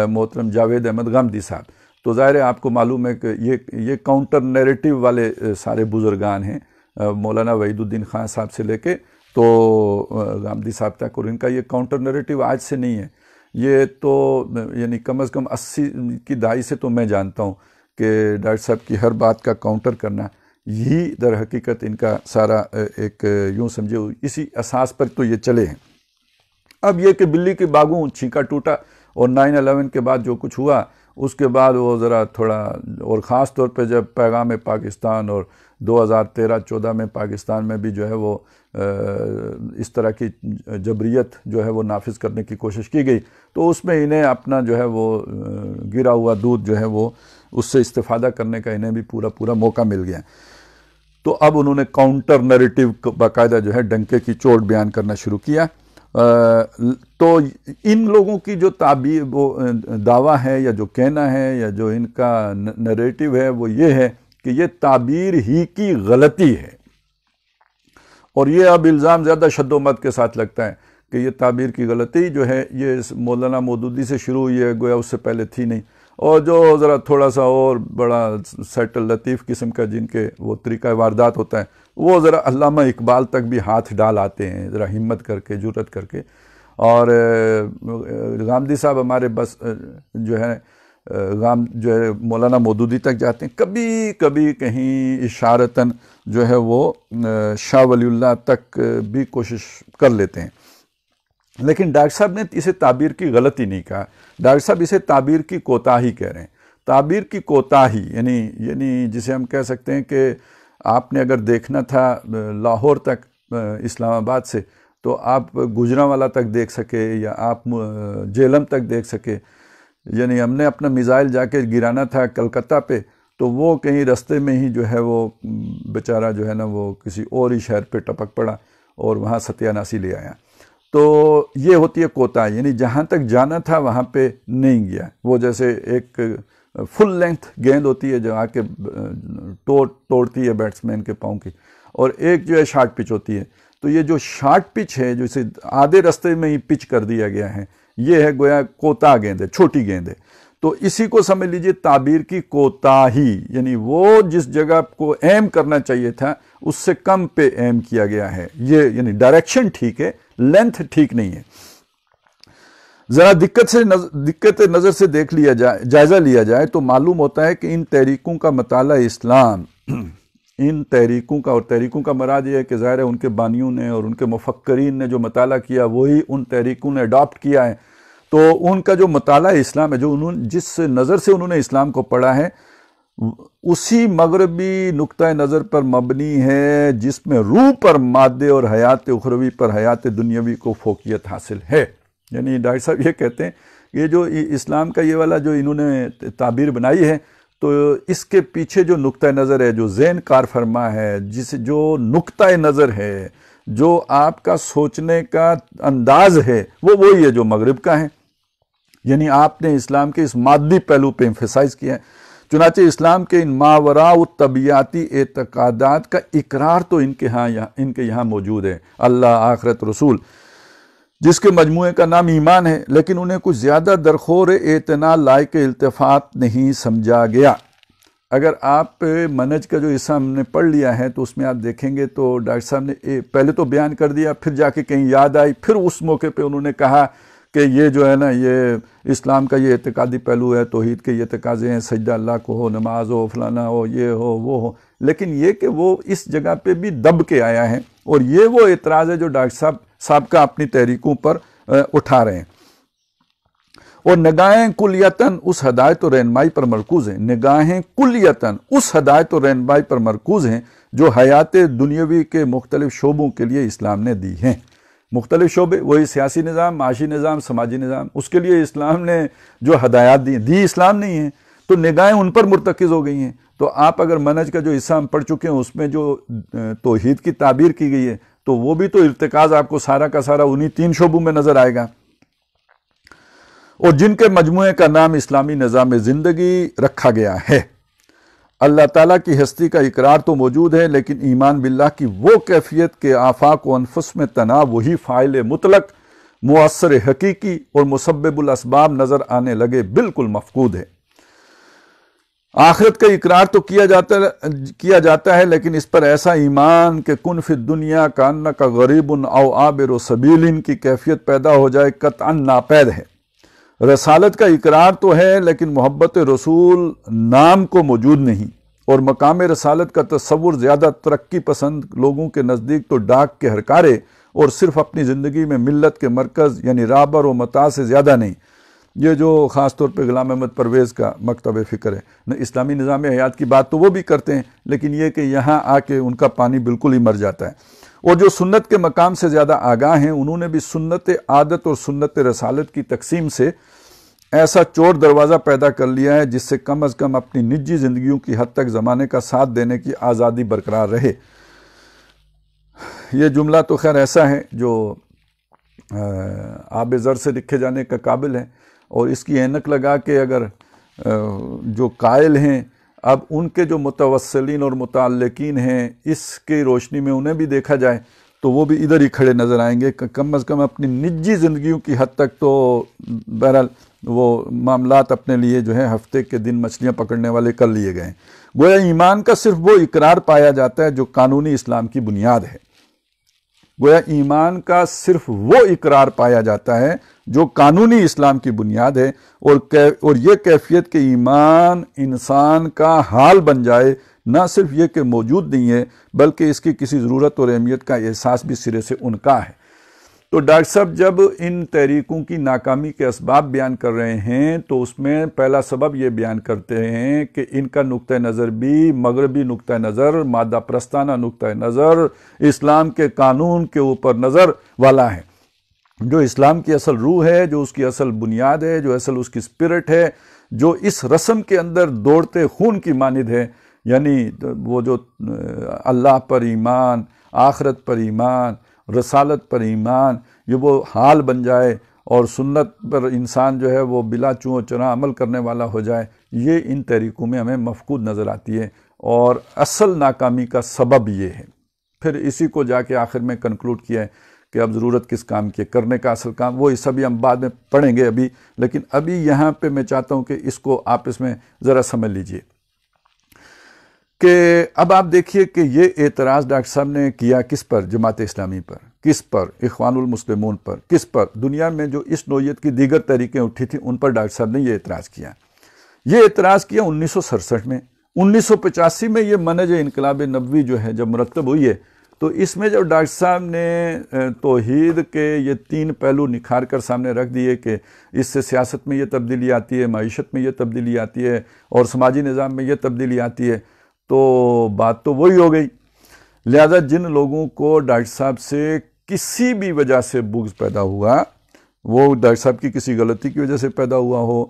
S1: محترم جاوید احمد غامدی صاحب۔ تو ظاہر ہے آپ کو معلوم ہے کہ یہ کاؤنٹر نیریٹو والے سارے بزرگان ہیں، مولانا وحید الدین خان صاحب سے لے کے تو غامدی صاحب تک، اور ان کا یہ کاؤنٹر نیریٹو آج سے نہیں ہے، یہ تو یعنی کم از کم 80 کی دہائی سے تو میں جانتا ہوں کہ ڈاکٹر صاحب کی ہر بات کا کاؤنٹر کرنا، یہی در حقیقت ان کا سارا ایک یوں سمجھے اسی اساس پر تو یہ چلے ہیں۔ اب یہ کہ بلی کے باغوں چھینکا ٹوٹا، اور 9/11 کے بعد جو کچھ ہوا اس کے بعد وہ ذرا تھوڑا، اور خاص طور پہ جب پیغام پاکستان اور 2013-14 میں پاکستان میں بھی جو ہے وہ اس طرح کی جبریت جو ہے وہ نافذ کرنے کی کوشش کی گئی، تو اس میں انہیں اپنا جو ہے وہ گرا ہوا دودھ جو ہے وہ اس سے استفادہ کرنے کا انہیں بھی پورا موقع مل گیا۔ تو اب انہوں نے کاؤنٹر نیریٹو باقاعدہ جو ہے ڈنکے کی چوٹ بیان کرنا شروع کیا۔ تو ان لوگوں کی جو تعبیر، وہ دعویٰ ہے یا جو کہنا ہے یا جو ان کا نیریٹو ہے وہ یہ ہے کہ یہ تعبیر ہی کی غلطی ہے، اور یہ اب الزام زیادہ شد و مد کے ساتھ لگتا ہے کہ یہ تعبیر کی غلطی جو ہے یہ مولانا مودودی سے شروع ہوئی ہے، گویا اس سے پہلے تھی نہیں، اور جو ذرا تھوڑا سا اور بڑا سیٹل لطیف قسم کا جن کے وہ طریقہ واردات ہوتا ہے، وہ ذرا علامہ اقبال تک بھی ہاتھ ڈال آتے ہیں، ذرا ہمت کر کے، جرأت کر کے، اور غامدی صاحب ہمارے بس جو ہے مولانا مودودی تک جاتے ہیں، کبھی کبھی کہیں اشارتاً جو ہے وہ شاہ ولی اللہ تک بھی کوشش کر لیتے ہیں، لیکن ڈاکٹر صاحب نے اسے تعبیر کی غلطی نہیں کہا، ڈاکٹر صاحب اسے تعبیر کی کوتاہی کہہ رہے ہیں۔ تعبیر کی کوتاہی یعنی جسے ہم کہہ سکتے ہیں کہ آپ نے اگر دیکھنا تھا لاہور تک اسلام آباد سے، تو آپ گجرانوالا تک دیکھ سکے یا آپ جیلم تک دیکھ سکے، یعنی ہم نے اپنا میزائل جا کے گرانا تھا کلکتہ پہ، تو وہ کہیں رستے میں ہی جو ہے وہ بیچارہ جو ہے نا وہ کسی اور ہی شہر پہ ٹپک پڑا اور وہاں ستیہ ناسی لے آیا۔ تو یہ ہوتی ہے کوتاہی، یعنی جہاں تک جانا تھا وہاں پہ نہیں گیا، وہ جیسے ایک فل لینتھ گیند ہوتی ہے جو آ کے توڑتی ہے بیٹسمین کے پاؤں کی، اور ایک جو ہے شارٹ پچ ہوتی ہے، تو یہ جو شارٹ پچ ہے جو اسے آدھے رستے میں ہی پچ کر دیا گیا ہے، یہ ہے گویا کوتاہ گیند ہے، چھوٹی گیند ہے۔ تو اسی کو سمجھ لیجئے تعبیر کی کوتاہی، یعنی وہ جس جگہ کو ایم کرنا چاہیے تھا اس سے کم پہ ایم کیا گیا ہے، یہ یعنی ڈائریکشن ٹھیک ہے، لینتھ ٹھیک نہیں ہے۔ ذرا دقت نظر سے دیکھ لیا جائے، جائزہ لیا جائے تو معلوم ہوتا ہے کہ ان تحریکوں کا مطالعہ اسلام ان تحریکوں کا، اور تحریکوں کا مراد یہ ہے کہ ظاہر ہے ان کے بانیوں نے اور ان کے مفکرین نے جو مطالعہ کیا وہی ان تحریکوں نے اڈاپٹ کیا ہے، تو ان کا جو مطالعہ اسلام ہے، جو جس نظر سے انہوں نے اسلام کو پڑھا ہے، اسی مغربی نقطہ نظر پر مبنی ہے جس میں روح پر مادے اور حیات اخروی پر حیات دنیاوی کو فوقیت حاصل ہے۔ یعنی ڈاکٹر صاحب یہ کہتے ہیں، یہ جو اسلام کا یہ والا جو انہوں نے تعبیر بنائی ہے، تو اس کے پیچھے جو نقطہ نظر ہے، جو ذہن کار فرما ہے، جو نقطہ نظر ہے، جو آپ کا سوچنے کا انداز ہے، وہ وہی ہے جو مغرب کا ہے۔ یعنی آپ نے اسلام کے اس مادی پہلو پہ ایمفیسائز کیا ہے۔ چنانچہ اسلام کے ان ماوراء الطبیعاتی اعتقادات کا اقرار تو ان کے یہاں موجود ہے، اللہ، آخرت، رسول، جس کے مجموعے کا نام ایمان ہے، لیکن انہیں کچھ زیادہ درخور اعتنا لائق التفات نہیں سمجھا گیا۔ اگر آپ منہج کا جو حصہ ہم نے پڑھ لیا ہے تو اس میں آپ دیکھیں گے تو ڈاکٹر صاحب نے پہلے تو بیان کر دیا، پھر جا کے کہیں یاد آئی، پھر اس موقع پہ انہوں نے کہا کہ یہ جو ہے نا، یہ اسلام کا یہ اعتقادی پہلو ہے، توحید کے یہ تقاضے ہیں، سجدہ اللہ کو ہو، نماز ہو، فلانا ہو، یہ ہو، وہ ہو، لیکن یہ کہ وہ اس جگہ پہ بھی دب کے آیا ہے، اور یہ وہ اعتراض ہے جو ڈاکٹر صاحب کا اپنی تحریکوں پر اٹھا رہے ہیں۔ اور نگاہیں کلیتاً اس ہدایت و رہنمائی پر مرکوز ہیں، نگاہیں کلیتاً اس ہدایت و رہنمائی پر مرکوز ہیں جو حیات دنیاوی کے مختلف شعبوں کے لیے اسلام نے دی ہیں۔ مختلف شعبے، وہی سیاسی نظام، معاشی نظام، سماجی نظام، اس کے لیے اسلام نے جو ہدایات دی اسلام نہیں ہیں، تو نگاہیں ان پر مرتکز ہو گئی ہیں۔ تو آپ اگر منہج کا جو حصہ ہم پڑھ چکے ہیں اس میں جو توحید کی تعبیر کی گئی ہے، تو وہ بھی تو ارتکاز آپ کو سارا کا سارا انہی 3 شعبوں میں نظر آئے گا، اور جن کے مجموعے کا نام اسلامی نظام زندگی رکھا گیا ہے۔ اللہ تعالیٰ کی ہستی کا اقرار تو موجود ہے، لیکن ایمان باللہ کی وہ کیفیت کے آفاق و انفس میں تناؤ وہی فاعل مطلق، مؤثر حقیقی اور مسبب الاسباب نظر آنے لگے بالکل مفقود ہے۔ آخرت کا اقرار تو کیا جاتا ہے، لیکن اس پر ایسا ایمان کہ کن فی الدنیا کانک غریب او عابر سبیل کی کیفیت پیدا ہو جائے قطعا ناپید ہے۔ رسالت کا اقرار تو ہے، لیکن محبت رسول نام کو موجود نہیں، اور مقام رسالت کا تصور زیادہ ترقی پسند لوگوں کے نزدیک تو ڈاک کے ہرکارے اور صرف اپنی زندگی میں ملت کے مرکز یعنی رابر و متاع سے زیادہ نہیں۔ یہ جو خاص طور پہ غلام احمد پرویز کا مکتب فکر ہے، اسلامی نظام حیات کی بات تو وہ بھی کرتے ہیں، لیکن یہ کہ یہاں آ کے ان کا پانی بالکل ہی مر جاتا ہے۔ اور جو سنت کے مقام سے زیادہ آگاہ ہیں، انہوں نے بھی سنت عادت اور سنت رسالت کی تقسیم سے ایسا چور دروازہ پیدا کر لیا ہے جس سے کم از کم اپنی نجی زندگیوں کی حد تک زمانے کا ساتھ دینے کی آزادی برقرار رہے۔ یہ جملہ تو خیر ایسا ہے جو آب زر سے لکھے جانے کا قابل ہے، اور اس کی اینک لگا کے اگر جو قائل ہیں اب ان کے جو متوسلین اور متعلقین ہیں اس کی روشنی میں انہیں بھی دیکھا جائے تو وہ بھی ادھر ہی کھڑے نظر آئیں گے کہ کم از کم اپنی نجی زندگیوں کی حد تک تو بہرحال وہ معاملات اپنے لیے جو ہے ہفتے کے دن مچھلیاں پکڑنے والے کر لیے گئے ہیں۔ گویا ایمان کا صرف وہ اقرار پایا جاتا ہے جو قانونی اسلام کی بنیاد ہے۔ گویا ایمان کا صرف وہ اقرار پایا جاتا ہے جو قانونی اسلام کی بنیاد ہے، اور یہ کیفیت کہ ایمان انسان کا حال بن جائے، نہ صرف یہ کہ موجود نہیں ہے بلکہ اس کی کسی ضرورت اور اہمیت کا احساس بھی سرے سے ان کا ہے۔ تو ڈاکٹر صاحب جب ان تحریکوں کی ناکامی کے اسباب بیان کر رہے ہیں تو اس میں پہلا سبب یہ بیان کرتے ہیں کہ ان کا نقطہ نظر بھی مغربی نقطہ نظر، مادہ پرستانہ نقطہ نظر، اسلام کے قانون کے اوپر نظر والا ہے۔ جو اسلام کی اصل روح ہے، جو اس کی اصل بنیاد ہے، جو اصل اس کی اسپرٹ ہے، جو اس رسم کے اندر دوڑتے خون کی مانند ہے، یعنی وہ جو اللہ پر ایمان، آخرت پر ایمان، رسالت پر ایمان، یہ وہ حال بن جائے اور سنت پر انسان جو ہے وہ بلا چوں چرا عمل کرنے والا ہو جائے، یہ ان تحریکوں میں ہمیں مفقود نظر آتی ہے، اور اصل ناکامی کا سبب یہ ہے۔ پھر اسی کو جا کے آخر میں کنکلوڈ کیا ہے کہ اب ضرورت کس کام کی، کرنے کا اصل کام وہ حصہ بھی ہم بعد میں پڑھیں گے ابھی، لیکن ابھی یہاں پہ میں چاہتا ہوں کہ اس کو آپ اس میں ذرا سمجھ لیجئے کہ اب آپ دیکھیے کہ یہ اعتراض ڈاکٹر صاحب نے کیا کس پر؟ جماعت اسلامی پر، کس پر؟ اخوان المسلمون پر، کس پر؟ دنیا میں جو اس نوعیت کی دیگر تحریکیں اٹھی تھیں ان پر ڈاکٹر صاحب نے یہ اعتراض کیا۔ یہ اعتراض کیا 1967 میں، 1985 میں یہ منہج انقلاب نبوی جو ہے جب مرتب ہوئی ہے، تو اس میں جب ڈاکٹر صاحب نے توحید کے یہ 3 پہلو نکھار کر سامنے رکھ دیے کہ اس سے سیاست میں یہ تبدیلی آتی ہے، معیشت میں یہ تبدیلی آتی ہے، اور سماجی نظام میں یہ تبدیلی آتی ہے، تو بات تو وہی ہو گئی۔ لہذا جن لوگوں کو ڈاکٹر صاحب سے کسی بھی وجہ سے بغض پیدا ہوا، وہ ڈاکٹر صاحب کی کسی غلطی کی وجہ سے پیدا ہوا ہو،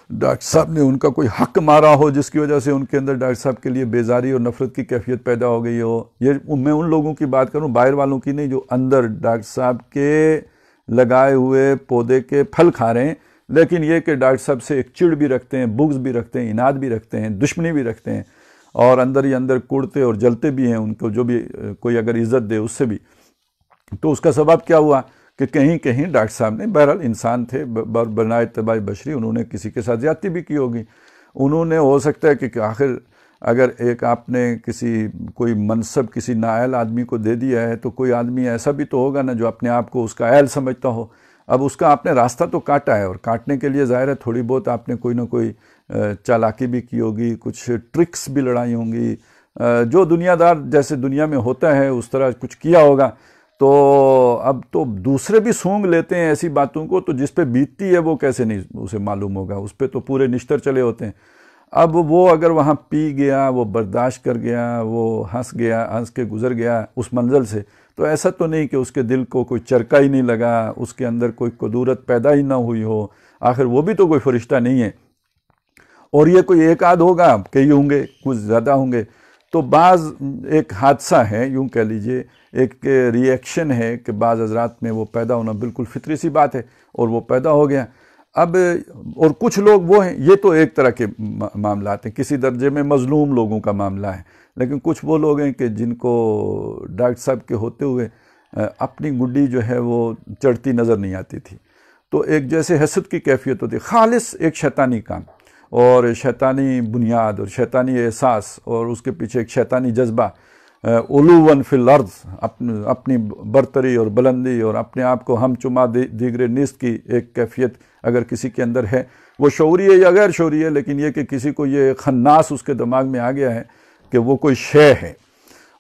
S1: ڈاکٹر صاحب نے ان کا کوئی حق مارا ہو جس کی وجہ سے ان کے اندر ڈاکٹر صاحب کے لیے بیزاری اور نفرت کی کیفیت پیدا ہو گئی ہو، یہ میں ان لوگوں کی بات کروں، باہر والوں کی نہیں، جو اندر ڈاکٹر صاحب کے لگائے ہوئے پودے کے پھل کھا رہے ہیں، لیکن یہ کہ ڈاکٹر صاحب سے ایک چڑ بھی رکھتے ہیں، بغض بھی رکھتے ہیں، اناد بھی رکھتے ہیں، دشمنی بھی رکھتے ہیں، اور اندر ہی اندر کوڑتے اور جلتے بھی ہیں ان کو، جو بھی کوئی اگر عزت دے اس سے بھی۔ تو اس کا سبب کیا ہوا کہ کہیں کہیں ڈاکٹر صاحب نے، بہرحال انسان تھے بنائے طبع بشری، انہوں نے کسی کے ساتھ زیادتی بھی کی ہوگی، انہوں نے ہو سکتا ہے کہ آخر اگر ایک آپ نے کوئی منصب کسی نااہل آدمی کو دے دیا ہے، تو کوئی آدمی ایسا بھی تو ہوگا نا جو اپنے آپ کو اس کا اہل سمجھتا ہو۔ اب اس کا آپ نے راستہ تو کاٹا ہے، اور کاٹنے کے لیے ظاہر ہے تھوڑی بہت آپ نے کوئی نہ کوئی چالاکی بھی کی ہوگی، کچھ ٹرکس بھی لڑائی ہوں گی، جو دنیا دار جیسے دنیا میں ہوتا ہے اس طرح کچھ کیا ہوگا۔ تو اب تو دوسرے بھی سونگ لیتے ہیں ایسی باتوں کو، تو جس پہ بیتتی ہے وہ کیسے نہیں اسے معلوم ہوگا، اس پہ تو پورے نشتر چلے ہوتے ہیں۔ اب وہ اگر وہاں پی گیا، وہ برداشت کر گیا، وہ ہنس کے گزر گیا اس منزل سے، تو ایسا تو نہیں کہ اس کے دل کو کوئی چرکا ہی نہیں لگا، اس کے اندر کوئی قدورت پیدا ہی نہ ہوئی ہو، آخر وہ بھی تو کوئی فرشتہ نہیں ہے۔ اور یہ کوئی ایک آدھ ہوگا، کئی ہوں گے، کچھ زیادہ ہوں گے، تو بعض ایک حادثہ ہے، یوں کہہ لیجئے ایک ری ایکشن ہے کہ بعض حضرات میں وہ پیدا ہونا بالکل فطری سی بات ہے، اور وہ پیدا ہو گیا۔ اب اور کچھ لوگ وہ ہیں، یہ تو ایک طرح کے معاملات ہیں، کسی درجے میں مظلوم لوگوں کا معاملہ ہے، لیکن کچھ وہ لوگ ہیں کہ جن کو ڈاکٹر صاحب کے ہوتے ہوئے اپنی گڈی جو ہے وہ چڑھتی نظر نہیں آتی تھی، تو ایک جیسے حسد کی کیفیت ہوتی، خالص ایک شیطانی کام اور شیطانی بنیاد اور شیطانی احساس، اور اس کے پیچھے ایک شیطانی جذبہ، علوًا فی الارض، اپنی برتری اور بلندی اور اپنے آپ کو ہم چما دیگر نیست کی ایک کیفیت اگر کسی کے اندر ہے، وہ شعوری ہے یا غیر شعوری ہے، لیکن یہ کہ کسی کو یہ خناس اس کے دماغ میں آ گیا ہے کہ وہ کوئی شے ہے،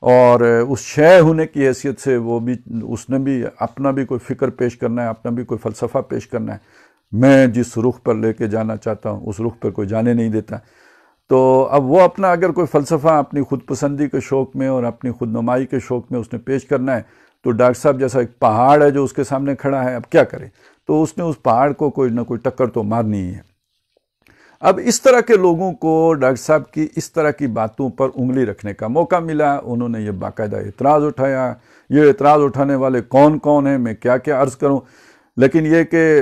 S1: اور اس شے ہونے کی حیثیت سے وہ بھی، اس نے بھی اپنا بھی کوئی فکر پیش کرنا ہے، اپنا بھی کوئی فلسفہ پیش کرنا ہے، میں جس رخ پر لے کے جانا چاہتا ہوں اس رخ پر کوئی جانے نہیں دیتا۔ تو اب وہ اپنا اگر کوئی فلسفہ اپنی خود پسندی کے شوق میں اور اپنی خود نمائی کے شوق میں اس نے پیش کرنا ہے، تو ڈاکٹر صاحب جیسا ایک پہاڑ ہے جو اس کے سامنے کھڑا ہے، اب کیا کرے، تو اس نے اس پہاڑ کو کوئی نہ کوئی ٹکر تو مارنی ہی ہے۔ اب اس طرح کے لوگوں کو ڈاکٹر صاحب کی اس طرح کی باتوں پر انگلی رکھنے کا موقع ملا، انہوں نے یہ باقاعدہ اعتراض اٹھایا۔ یہ اعتراض اٹھانے والے کون کون ہیں، میں کیا کیا عرض کروں، لیکن یہ کہ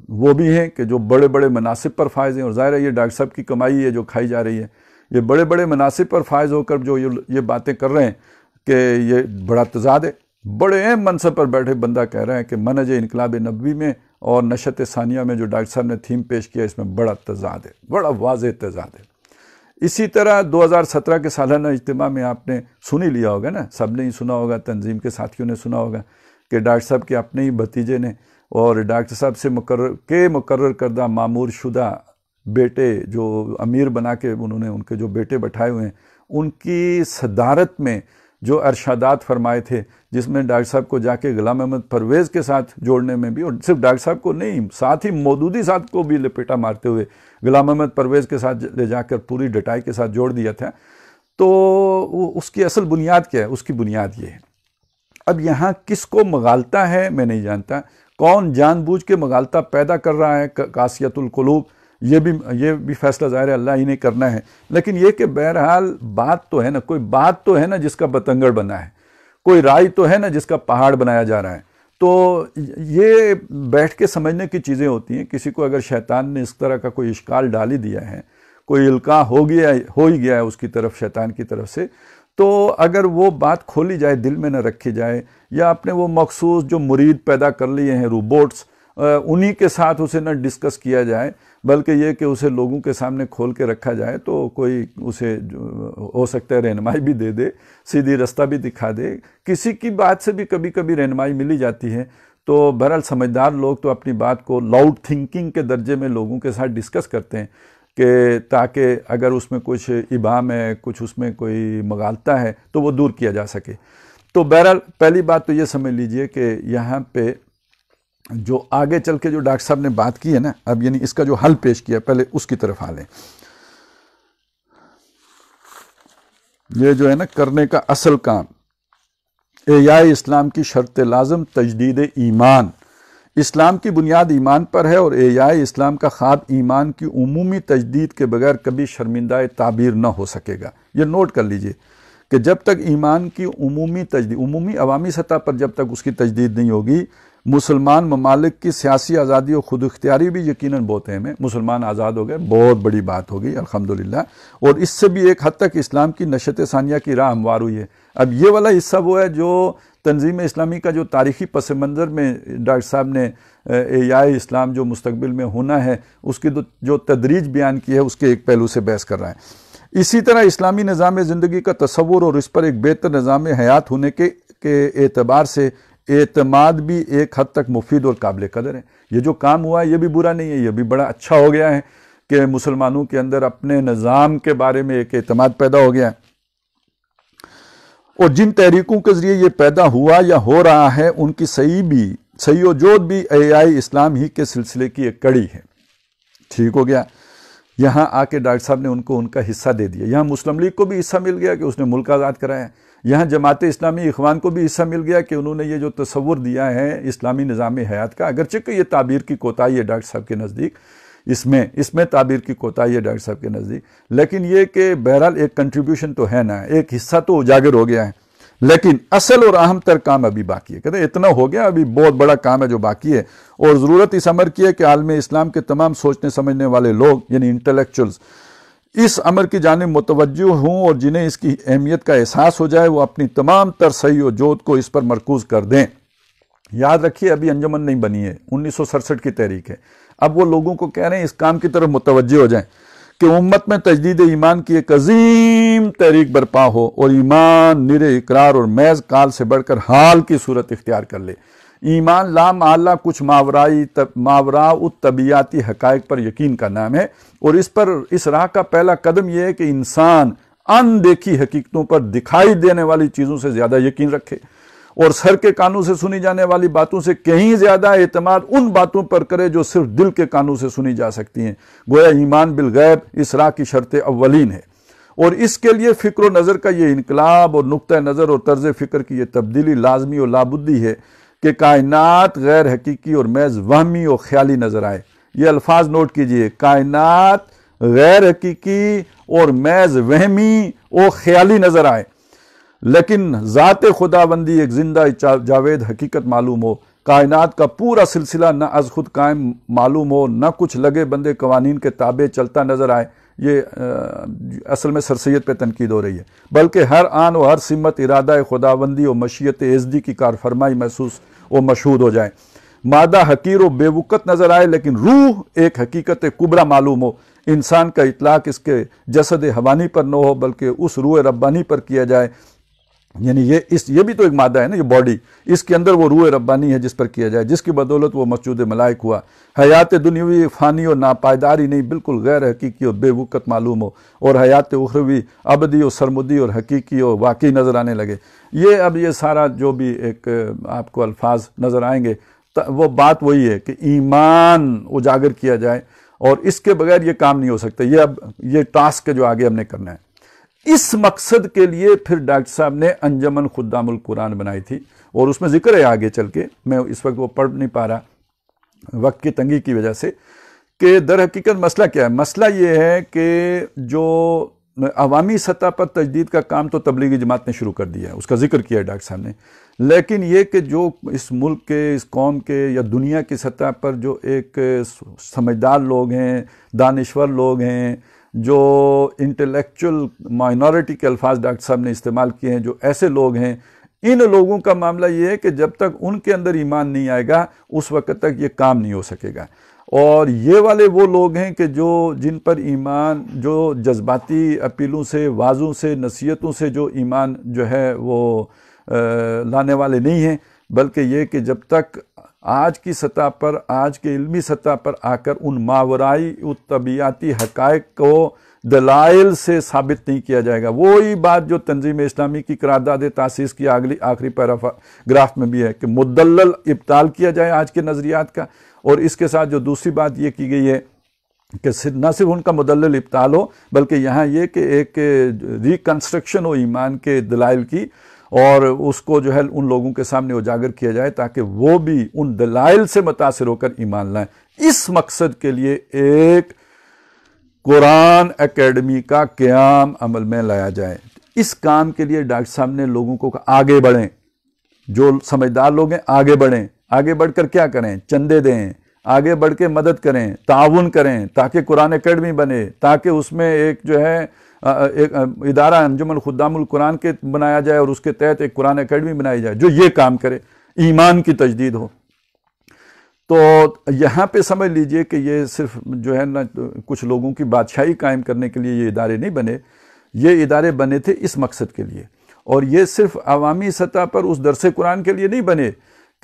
S1: وہ بھی ہیں کہ جو بڑے بڑے مناصب پر فائز ہیں، اور ظاہر ہے یہ ڈاکٹر صاحب کی کمائی ہے جو کھائی جا رہی ہے، یہ بڑے بڑے مناصب پر فائز ہو کر جو یہ باتیں کر رہے ہیں کہ یہ بڑا تضاد ہے۔ بڑے اہم منصب پر بیٹھے بندہ کہہ رہے ہیں کہ منہج انقلاب نبوی میں اور نشأت ثانیہ میں جو ڈاکٹر صاحب نے تھیم پیش کیا، اس میں بڑا تضاد ہے، بڑا واضح تضاد ہے۔ اسی طرح 2017 کے سالانہ اجتماع میں آپ نے سن ہی لیا ہوگا نا، سب نے ہی سنا ہوگا، تنظیم کے ساتھیوں نے سنا ہوگا کہ ڈاکٹر صاحب کے اپنے ہی بھتیجے نے اور ڈاکٹر صاحب سے مقرر کردہ معمور شدہ بیٹے جو امیر بنا کے انہوں نے ان کے جو بیٹے بٹھائے ہوئے ہیں، ان کی صدارت میں جو ارشادات فرمائے تھے، جس میں ڈاکٹر صاحب کو جا کے غلام احمد پرویز کے ساتھ جوڑنے میں بھی، اور صرف ڈاکٹر صاحب کو نہیں، ساتھ ہی مودودی صاحب کو بھی لپیٹا مارتے ہوئے غلام احمد پرویز کے ساتھ لے جا کر پوری ڈٹائی کے ساتھ جوڑ دیا تھا، تو اس کی اصل بنیاد کیا ہے؟ اس کی بنیاد یہ ہے۔ اب یہاں کس کو مغالطہ ہے میں نہیں جانتا، کون جان بوجھ کے مغالطہ پیدا کر رہا ہے، قاسیت القلوب، یہ بھی فیصلہ ظاہر ہے اللہ ہی نے کرنا ہے، لیکن یہ کہ بہرحال بات تو ہے نا، کوئی بات تو ہے نا جس کا بتنگڑ بنا ہے، کوئی رائے تو ہے نا جس کا پہاڑ بنایا جا رہا ہے۔ تو یہ بیٹھ کے سمجھنے کی چیزیں ہوتی ہیں۔ کسی کو اگر شیطان نے اس طرح کا کوئی اشکال ڈال ہی دیا ہے، کوئی القاء ہو ہی گیا ہے اس کی طرف، شیطان کی طرف سے، تو اگر وہ بات کھولی جائے، دل میں نہ رکھی جائے، یا اپنے وہ مخصوص جو مرید پیدا کر لیے ہیں روبوٹس، انہی کے ساتھ اسے نہ ڈسکس کیا جائے، بلکہ یہ کہ اسے لوگوں کے سامنے کھول کے رکھا جائے، تو کوئی اسے ہو سکتا ہے رہنمائی بھی دے دے، سیدھی رستہ بھی دکھا دے۔ کسی کی بات سے بھی کبھی کبھی رہنمائی ملی جاتی ہے، تو بہرحال سمجھدار لوگ تو اپنی بات کو لاؤڈ تھنکنگ کے درجے میں لوگوں کے ساتھ ڈسکس کرتے ہیں، کہ تاکہ اگر اس میں کچھ ابہام ہے، کچھ اس میں کوئی مغالطہ ہے تو وہ دور کیا جا سکے۔ تو بہرحال پہلی بات تو یہ سمجھ لیجئے کہ یہاں پہ جو آگے چل کے جو ڈاکٹر صاحب نے بات کی ہے نا، اب یعنی اس کا جو حل پیش کیا پہلے اس کی طرف آ لیں۔ یہ جو ہے نا کرنے کا اصل کام، احیاء اسلام کی شرط لازم تجدید ایمان، اسلام کی بنیاد ایمان پر ہے اور احیاء اسلام کا خواب ایمان کی عمومی تجدید کے بغیر کبھی شرمندہ تعبیر نہ ہو سکے گا۔ یہ نوٹ کر لیجئے کہ جب تک ایمان کی عمومی تجدید، عمومی عوامی سطح پر جب تک اس کی تجدید نہیں ہوگی، مسلمان ممالک کی سیاسی آزادی اور خود اختیاری بھی یقیناً بہت اہم ہے۔ مسلمان آزاد ہو گئے، بہت بڑی بات ہو گئی الحمدللہ، اور اس سے بھی ایک حد تک اسلام کی نشت ثانیہ کی راہ ہموار ہوئی ہے۔ اب یہ والا حصہ وہ ہے جو تنظیم اسلامی کا جو تاریخی پس منظر میں ڈاکٹر صاحب نے احیاء اسلام جو مستقبل میں ہونا ہے اس کی جو تدریج بیان کی ہے اس کے ایک پہلو سے بحث کر رہا ہے۔ اسی طرح اسلامی نظام زندگی کا تصور اور اس پر ایک بہتر نظام حیات ہونے کے اعتبار سے اعتماد بھی ایک حد تک مفید اور قابل قدر ہے۔ یہ جو کام ہوا ہے یہ بھی برا نہیں ہے، یہ بھی بڑا اچھا ہو گیا ہے کہ مسلمانوں کے اندر اپنے نظام کے بارے میں ایک اعتماد پیدا ہو گیا ہے، اور جن تحریکوں کے ذریعے یہ پیدا ہوا یا ہو رہا ہے ان کی صحیح و جود بھی احیاء اسلام ہی کے سلسلے کی ایک کڑی ہے۔ ٹھیک ہو گیا، یہاں آ کے ڈاکٹر صاحب نے ان کو ان کا حصہ دے دیا۔ یہاں مسلم لیگ کو بھی حصہ مل گیا کہ اس نے ملک آزاد کرایا، یہاں جماعت اسلامی اخوان کو بھی حصہ مل گیا کہ انہوں نے یہ جو تصور دیا ہے اسلامی نظام حیات کا، اگرچہ کہ یہ تعبیر کی کوتاہی ہے ڈاکٹر صاحب کے نزدیک، اس میں تعبیر کی کوتاہی ہے ڈاکٹر صاحب کے نزدیک، لیکن یہ کہ بہرحال ایک کنٹریبیوشن تو ہے نا، ایک حصہ تو اجاگر ہو گیا ہے، لیکن اصل اور اہم تر کام ابھی باقی ہے۔ کہتے ہیں اتنا ہو گیا، ابھی بہت بڑا کام ہے جو باقی ہے، اور ضرورت اس امر کی ہے کہ عالم اسلام کے تمام سوچنے سمجھنے والے لوگ یعنی انٹلیکچوئلز اس امر کی جانب متوجہ ہوں، اور جنہیں اس کی اہمیت کا احساس ہو جائے وہ اپنی تمام تر صحیح و جہد کو اس پر مرکوز کر دیں۔ یاد رکھیے ابھی انجمن نہیں بنی ہے، 1967 کی تحریک ہے، اب وہ لوگوں کو کہہ رہے ہیں اس کام کی طرف متوجہ ہو جائیں کہ امت میں تجدید ایمان کی ایک عظیم تحریک برپا ہو، اور ایمان نرے اقرار اور محض قال سے بڑھ کر حال کی صورت اختیار کر لے۔ ایمان لا محالہ کچھ ماوراء الطبیعاتی حقائق پر یقین کا نام ہے، اور اس راہ کا پہلا قدم یہ ہے کہ انسان ان دیکھی حقیقتوں پر دکھائی دینے والی چیزوں سے زیادہ یقین رکھے، اور سر کے کانوں سے سنی جانے والی باتوں سے کہیں زیادہ اعتماد ان باتوں پر کرے جو صرف دل کے کانوں سے سنی جا سکتی ہیں۔ گویا ایمان بالغیب اس راہ کی شرط اولین ہے، اور اس کے لیے فکر و نظر کا یہ انقلاب اور نقطہ نظر اور طرز فکر کی یہ تبدیلی لازمی اور لابدی ہے کہ کائنات غیر حقیقی اور محض وہمی اور خیالی نظر آئے۔ یہ الفاظ نوٹ کیجئے، کائنات غیر حقیقی اور محض وہمی اور خیالی نظر آئے، لیکن ذات خداوندی ایک زندہ جاوید حقیقت معلوم ہو، کائنات کا پورا سلسلہ نہ از خود قائم معلوم ہو، نہ کچھ لگے بندے قوانین کے تابع چلتا نظر آئے۔ یہ اصل میں سر سید پہ تنقید ہو رہی ہے، بلکہ ہر آن و ہر سمت ارادہ خداوندی و مشیت ازدی کی کارفرمائی محسوس و مشہود ہو جائے، مادہ حقیر و بے وقت نظر آئے لیکن روح ایک حقیقت کبریٰ معلوم ہو، انسان کا اطلاق اس کے جسد حیوانی پر نہ ہو بلکہ اس روح ربانی پر کیا جائے، یعنی یہ بھی تو ایک مادہ ہے نا، یہ باڈی، اس کے اندر وہ روح ربانی ہے جس پر کیا جائے، جس کی بدولت وہ مسجود ملائک ہوا۔ حیات دنیاوی فانی اور ناپائیداری نہیں بلکل غیر حقیقی اور بے وقت معلوم ہو، اور حیات اخروی ابدی اور سرمدی اور حقیقی اور واقعی نظر آنے لگے۔ یہ سارا جو بھی ایک آپ کو الفاظ نظر آئیں گے وہ بات وہی ہے کہ ایمان اجاگر کیا جائے، اور اس کے بغیر یہ کام نہیں ہو سکتا۔ یہ ٹاسک ہے جو آگے ہم نے کرنا ہے۔ اس مقصد کے لیے پھر ڈاکٹر صاحب نے انجمن خدام القرآن بنائی تھی، اور اس میں ذکر ہے آگے چل کے، میں اس وقت وہ پڑھ نہیں پا رہا وقت کی تنگی کی وجہ سے، کہ در حقیقت مسئلہ کیا ہے۔ مسئلہ یہ ہے کہ جو عوامی سطح پر تجدید کا کام تو تبلیغی جماعت نے شروع کر دیا ہے، اس کا ذکر کیا ہے ڈاکٹر صاحب نے، لیکن یہ کہ جو اس ملک کے، اس قوم کے یا دنیا کی سطح پر جو ایک سمجھدار لوگ ہیں، دانشور لوگ ہیں، جو انٹلیکچول مائنورٹی کے الفاظ ڈاکٹر صاحب نے استعمال کیے ہیں، جو ایسے لوگ ہیں، ان لوگوں کا معاملہ یہ ہے کہ جب تک ان کے اندر ایمان نہیں آئے گا اس وقت تک یہ کام نہیں ہو سکے گا۔ اور یہ والے وہ لوگ ہیں کہ جن پر ایمان، جو جذباتی اپیلوں سے، وعظوں سے، نصیحتوں سے جو ایمان جو ہے وہ لانے والے نہیں ہیں، بلکہ یہ کہ جب تک آج کی سطح پر، آج کے علمی سطح پر آ کر ان ماورائی طبیعتی حقائق کو دلائل سے ثابت نہیں کیا جائے گا۔ وہی بات جو تنظیم اسلامی کی قرارداد تاسیس کی آخری پیراگراف میں بھی ہے کہ مدلل ابطال کیا جائے آج کے نظریات کا، اور اس کے ساتھ جو دوسری بات یہ کی گئی ہے کہ نہ صرف ان کا مدلل ابطال ہو بلکہ یہاں یہ کہ ایک ریکنسٹرکشن ہو ایمان کے دلائل کی، اور اس کو جو ہے ان لوگوں کے سامنے اجاگر کیا جائے تاکہ وہ بھی ان دلائل سے متاثر ہو کر ایمان لائیں۔ اس مقصد کے لیے ایک قرآن اکیڈمی کا قیام عمل میں لایا جائے۔ اس کام کے لیے ڈاکٹر صاحب نے لوگوں کو آگے بڑھیں، جو سمجھدار لوگ ہیں آگے بڑھیں، آگے بڑھ کر کیا کریں؟ چندے دیں، آگے بڑھ کے مدد کریں، تعاون کریں تاکہ قرآن اکیڈمی بنے، تاکہ اس میں ایک جو ہے ایک ادارہ انجمن خدام القرآن کے بنایا جائے اور اس کے تحت ایک قرآن اکیڈمی بنائی جائے جو یہ کام کرے، ایمان کی تجدید ہو۔ تو یہاں پہ سمجھ لیجئے کہ یہ صرف جو ہے نا کچھ لوگوں کی بادشاہی قائم کرنے کے لیے یہ ادارے نہیں بنے، یہ ادارے بنے تھے اس مقصد کے لیے، اور یہ صرف عوامی سطح پر اس درس قرآن کے لیے نہیں بنے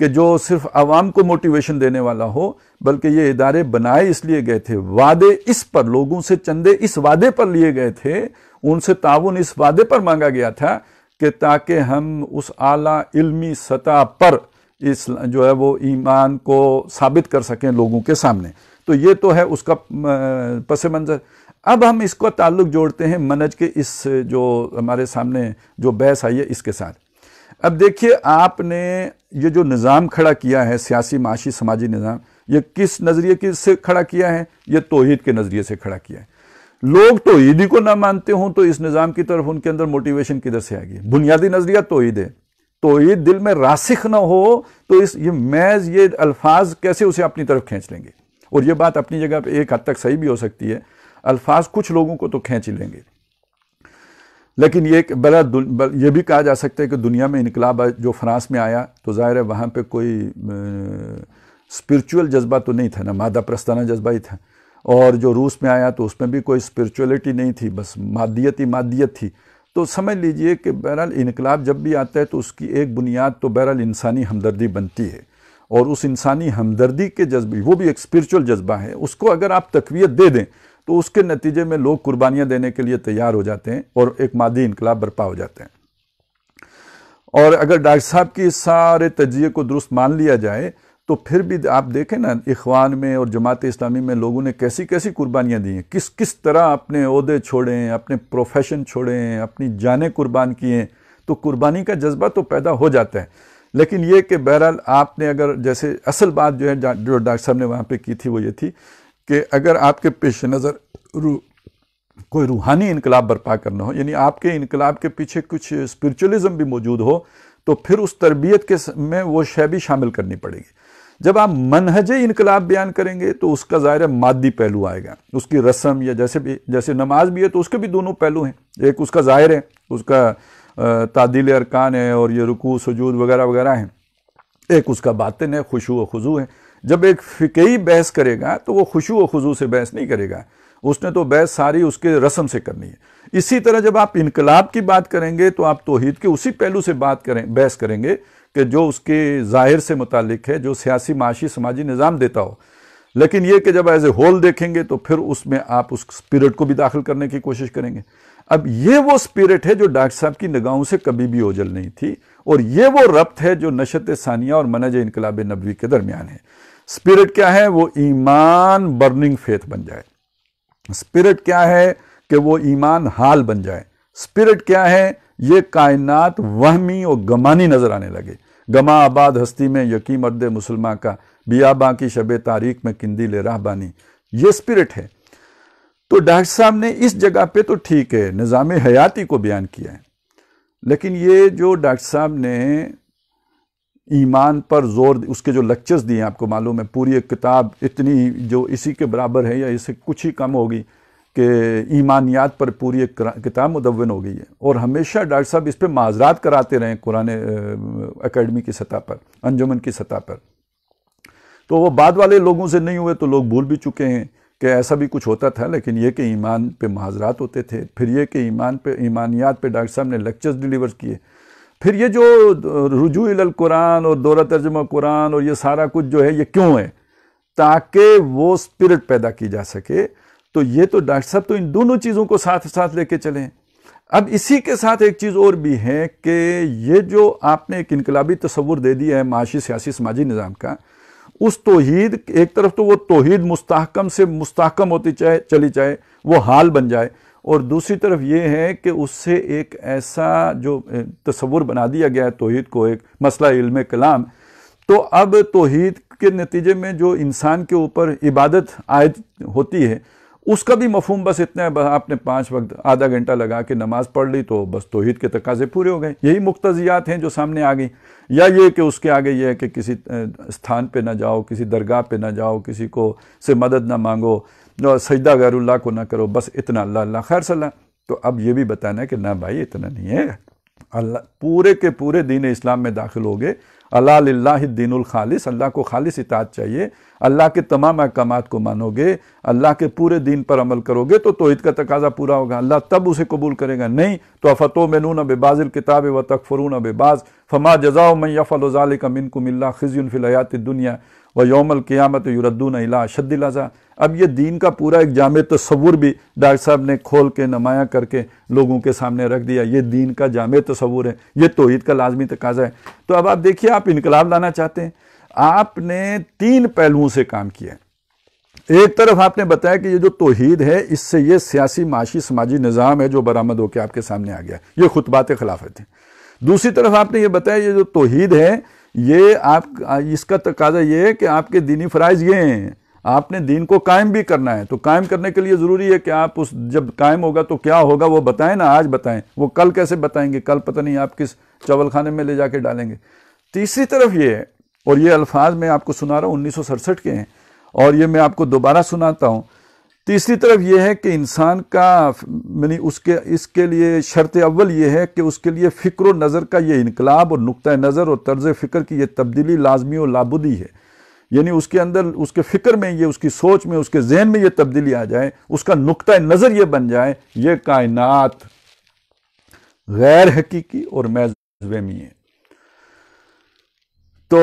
S1: کہ جو صرف عوام کو موٹیویشن دینے والا ہو، بلکہ یہ ادارے بنائے اس لیے گئے تھے، وعدے اس پر، لوگوں سے چندے اس وعدے پر لیے گئے تھے، ان سے تعاون اس وعدے پر مانگا گیا تھا کہ تاکہ ہم اس اعلیٰ علمی سطح پر اس جو ہے وہ ایمان کو ثابت کر سکیں لوگوں کے سامنے۔ تو یہ تو ہے اس کا پس منظر۔ اب ہم اس کو تعلق جوڑتے ہیں منہج کے اس جو ہمارے سامنے جو بحث آئی ہے اس کے ساتھ۔ اب دیکھیے آپ نے یہ جو نظام کھڑا کیا ہے، سیاسی معاشی سماجی نظام، یہ کس نظریے سے کھڑا کیا ہے؟ یہ توحید کے نظریے سے کھڑا کیا ہے۔ لوگ توحید ہی کو نہ مانتے ہوں تو اس نظام کی طرف ان کے اندر موٹیویشن کدھر سے آئے گی؟ بنیادی نظریہ توحید ہے، توحید دل میں راسخ نہ ہو تو یہ محض یہ الفاظ کیسے اسے اپنی طرف کھینچ لیں گے؟ اور یہ بات اپنی جگہ پہ ایک حد تک صحیح بھی ہو سکتی ہے، الفاظ کچھ لوگوں کو تو کھینچ ہی لیں گے، لیکن یہ بھی کہا جا سکتا ہے کہ دنیا میں انقلاب جو فرانس میں آیا تو ظاہر ہے وہاں پہ کوئی اسپرچول جذبہ تو نہیں تھا، نہ مادہ پرستانہ جذبہ ہی تھا، اور جو روس میں آیا تو اس میں بھی کوئی اسپرچولیٹی نہیں تھی، بس مادیت ہی مادیت تھی۔ تو سمجھ لیجئے کہ بہرحال انقلاب جب بھی آتا ہے تو اس کی ایک بنیاد تو بہرحال انسانی ہمدردی بنتی ہے، اور اس انسانی ہمدردی کے جذبے، وہ بھی ایک اسپرچول جذبہ ہے، اس کو اگر آپ تقویت دے دیں تو اس کے نتیجے میں لوگ قربانیاں دینے کے لیے تیار ہو جاتے ہیں اور ایک مادی انقلاب برپا ہو جاتے ہیں۔ اور اگر ڈاکٹر صاحب کی سارے تجزیے کو درست مان لیا جائے تو پھر بھی آپ دیکھیں نا اخوان میں اور جماعت اسلامی میں لوگوں نے کیسی کیسی قربانیاں دی ہیں، کس طرح اپنے عہدے چھوڑے ہیں، اپنے پروفیشن چھوڑے ہیں، اپنی جانیں قربان کی ہیں، تو قربانی کا جذبہ تو پیدا ہو جاتا ہے۔ لیکن یہ کہ بہرحال آپ نے اگر جیسے اصل بات جو ہے جو ڈاکٹر صاحب نے وہاں پہ کی تھی وہ یہ تھی کہ اگر آپ کے پیش نظر کوئی روحانی انقلاب برپا کرنا ہو، یعنی آپ کے انقلاب کے پیچھے کچھ اسپرچولیزم بھی موجود ہو، تو پھر اس تربیت میں وہ شے بھی شامل کرنی پڑے گی۔ جب آپ منہج انقلاب بیان کریں گے تو اس کا ظاہر مادی پہلو آئے گا، اس کی رسم یا جیسے نماز بھی ہے تو اس کے بھی دونوں پہلو ہیں، ایک اس کا ظاہر ہے، اس کا تعدیل ارکان ہے اور یہ رکوع سجود وغیرہ وغیرہ ہیں، ایک اس کا باطن ہے، خشوع و خضوع ہے۔ جب ایک فقہی بحث کرے گا تو وہ خشوع و خضوع سے بحث نہیں کرے گا، اس نے تو بحث ساری اس کے رسم سے کرنی ہے۔ اسی طرح جب آپ انقلاب کی بات کریں گے تو آپ توحید کے اسی پہلو سے بحث کریں گے کہ جو اس کے ظاہر سے متعلق ہے، جو سیاسی معاشی سماجی نظام دیتا ہو۔ لیکن یہ کہ جب ایز اے ہول دیکھیں گے تو پھر اس میں آپ اس اسپرٹ کو بھی داخل کرنے کی کوشش کریں گے۔ اب یہ وہ اسپرٹ ہے جو ڈاکٹر صاحب کی نگاہوں سے کبھی بھی اوجھل نہیں تھی، اور یہ وہ ربط ہے جو نشأت ثانیہ اور منہج انقلاب نبوی کے درمیان ہے۔ اسپرٹ کیا ہے؟ وہ ایمان برننگ فیتھ بن جائے۔ اسپرٹ کیا ہے؟ کہ وہ ایمان حال بن جائے۔ اسپرٹ کیا ہے؟ یہ کائنات وہمی اور گمانی نظر آنے لگے۔ گما آباد ہستی میں یقی مرد مسلمان کا، بیاباں کی شب تاریک میں قندیل راہ بانی، یہ اسپرٹ ہے۔ تو ڈاکٹر صاحب نے اس جگہ پہ تو ٹھیک ہے نظام حیاتی کو بیان کیا ہے، لیکن یہ جو ڈاکٹر صاحب نے ایمان پر زور، اس کے جو لیکچرز دیے آپ کو معلوم ہے، پوری ایک کتاب اتنی جو اسی کے برابر ہے یا اس سے کچھ ہی کم ہوگی کہ ایمانیات پر پوری ایک کتاب مدون ہو گئی ہے، اور ہمیشہ ڈاکٹر صاحب اس پہ معذرات کراتے رہے قرآن اکیڈمی کی سطح پر، انجمن کی سطح پر۔ تو وہ بعد والے لوگوں سے نہیں ہوئے تو لوگ بھول بھی چکے ہیں کہ ایسا بھی کچھ ہوتا تھا، لیکن یہ کہ ایمان پہ معذرات ہوتے تھے، پھر یہ کہ ایمانیات پہ ڈاکٹر صاحب نے لیکچرز ڈیلیور کیے۔ پھر یہ جو رجوع القرآن اور دورہ ترجمہ قرآن اور یہ سارا کچھ جو ہے یہ کیوں ہے؟ تاکہ وہ اسپرٹ پیدا کی جا سکے. تو یہ تو ڈاکٹر صاحب تو ان دونوں چیزوں کو ساتھ ساتھ لے کے چلیں. اب اسی کے ساتھ ایک چیز اور بھی ہے کہ یہ جو آپ نے ایک انقلابی تصور دے دیا ہے معاشی سیاسی سماجی نظام کا، اس توحید ایک طرف تو وہ توحید مستحکم سے مستحکم ہوتی چلی جائے، وہ حال بن جائے، اور دوسری طرف یہ ہے کہ اس سے ایک ایسا جو تصور بنا دیا گیا ہے توحید کو ایک مسئلہ علم کلام. تو اب توحید کے نتیجے میں جو انسان کے اوپر عبادت عائد ہوتی ہے اس کا بھی مفہوم بس اتنا ہے، آپ نے 5 وقت آدھا گھنٹہ لگا کے نماز پڑھ لی تو بس توحید کے تقاضے پورے ہو گئے. یہی مقتضیات ہیں جو سامنے آ گئی. یا یہ کہ اس کے آگے یہ ہے کہ کسی استھان پہ نہ جاؤ، کسی درگاہ پہ نہ جاؤ، کسی کو سے مدد نہ مانگو، سجدہ غیر اللہ کو نہ کرو، بس اتنا اللہ اللہ خیر صلی اللہ. تو اب یہ بھی بتانا ہے کہ نہ بھائی اتنا نہیں ہے. اللہ پورے کے پورے دین اسلام میں داخل ہوگے. اللہ للہ الدین الخالص، اللہ کو خالص اطاعت چاہیے، اللہ کے تمام احکامات کو مانو گے، اللہ کے پورے دین پر عمل کرو گے تو توحید کا تقاضا پورا ہوگا. اللہ تب اسے قبول کرے گا. نہیں تو افتؤمنون ببعض الکتاب وتکفرون ببعض فما جزاء من یفعل ذلک منکم الا خزی فی الحیاۃ الدنیا ویوم القیامۃ یردون الی اشد العذاب. اب یہ دین کا پورا ایک جامع تصور بھی ڈاکٹر صاحب نے کھول کے نمایاں کر کے لوگوں کے سامنے رکھ دیا. یہ دین کا جامع تصور ہے، یہ توحید کا لازمی تقاضا ہے. تو اب آپ دیکھیے، آپ انقلاب لانا چاہتے ہیں، آپ نے 3 پہلوؤں سے کام کیا ہے. ایک طرف آپ نے بتایا کہ یہ جو توحید ہے اس سے یہ سیاسی معاشی سماجی نظام ہے جو برآمد ہو کے آپ کے سامنے آ گیا، یہ خطبات خلافت ہیں. دوسری طرف آپ نے یہ بتایا یہ جو توحید ہے یہ اس کا تقاضا یہ ہے کہ آپ کے دینی فرائض یہ ہیں، آپ نے دین کو قائم بھی کرنا ہے. تو قائم کرنے کے لیے ضروری ہے کہ آپ جب قائم ہوگا تو کیا ہوگا وہ بتائیں نا، آج بتائیں. وہ کل کیسے بتائیں گے؟ کل پتہ نہیں آپ کس چاول خانے میں لے جا کے ڈالیں گے. تیسری طرف یہ ہے، اور یہ الفاظ میں آپ کو سنا رہا ہوں 1967 کے ہیں اور یہ میں آپ کو دوبارہ سناتا ہوں. تیسری طرف یہ ہے کہ انسان کا یعنی اس کے لیے شرط اول یہ ہے کہ اس کے لیے فکر و نظر کا یہ انقلاب اور نقطہ نظر اور طرز فکر کی یہ تبدیلی لازمی و لابدی ہے. یعنی اس کے اندر، اس کے فکر میں، یہ اس کی سوچ میں، اس کے ذہن میں یہ تبدیلی آ جائے، اس کا نقطہ نظر یہ بن جائے یہ کائنات غیر حقیقی اور محض وہمی ہے. تو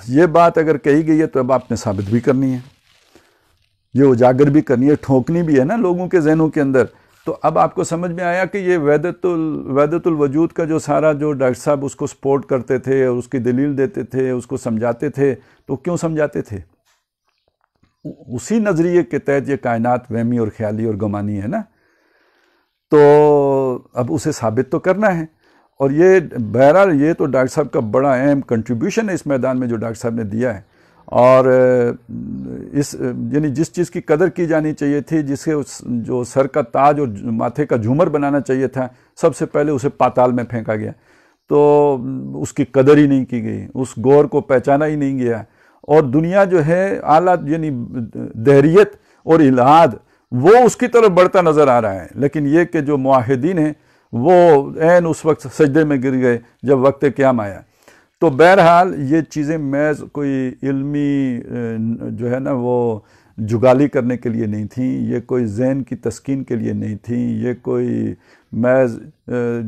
S1: یہ بات اگر کہی گئی ہے تو اب آپ نے ثابت بھی کرنی ہے، یہ اجاگر بھی کرنی ہے، ٹھونکنی بھی ہے نا لوگوں کے ذہنوں کے اندر. تو اب آپ کو سمجھ میں آیا کہ یہ وحدت الوجود کا جو سارا جو ڈاکٹر صاحب اس کو سپورٹ کرتے تھے اور اس کی دلیل دیتے تھے، اس کو سمجھاتے تھے، تو کیوں سمجھاتے تھے؟ اسی نظریے کے تحت یہ کائنات وہمی اور خیالی اور گمانی ہے نا. تو اب اسے ثابت تو کرنا ہے. اور یہ بہرحال یہ تو ڈاکٹر صاحب کا بڑا اہم کنٹریبیوشن ہے اس میدان میں جو ڈاکٹر صاحب نے دیا ہے. اور یعنی جس چیز کی قدر کی جانی چاہیے تھی، جسے جو سر کا تاج اور ماتھے کا جھومر بنانا چاہیے تھا، سب سے پہلے اسے پاتال میں پھینکا گیا. تو اس کی قدر ہی نہیں کی گئی، اس گور کو پہچانا ہی نہیں گیا. اور دنیا جو ہے اعلیٰ یعنی دہریت اور الحاد وہ اس کی طرف بڑھتا نظر آ رہا ہے. لیکن یہ کہ جو معاہدین ہیں وہ عین اس وقت سجدے میں گر گئے جب وقت قیام آیا. تو بہرحال یہ چیزیں محض کوئی علمی جو ہے نا وہ جگالی کرنے کے لیے نہیں تھیں، یہ کوئی ذہن کی تسکین کے لیے نہیں تھیں، یہ کوئی محض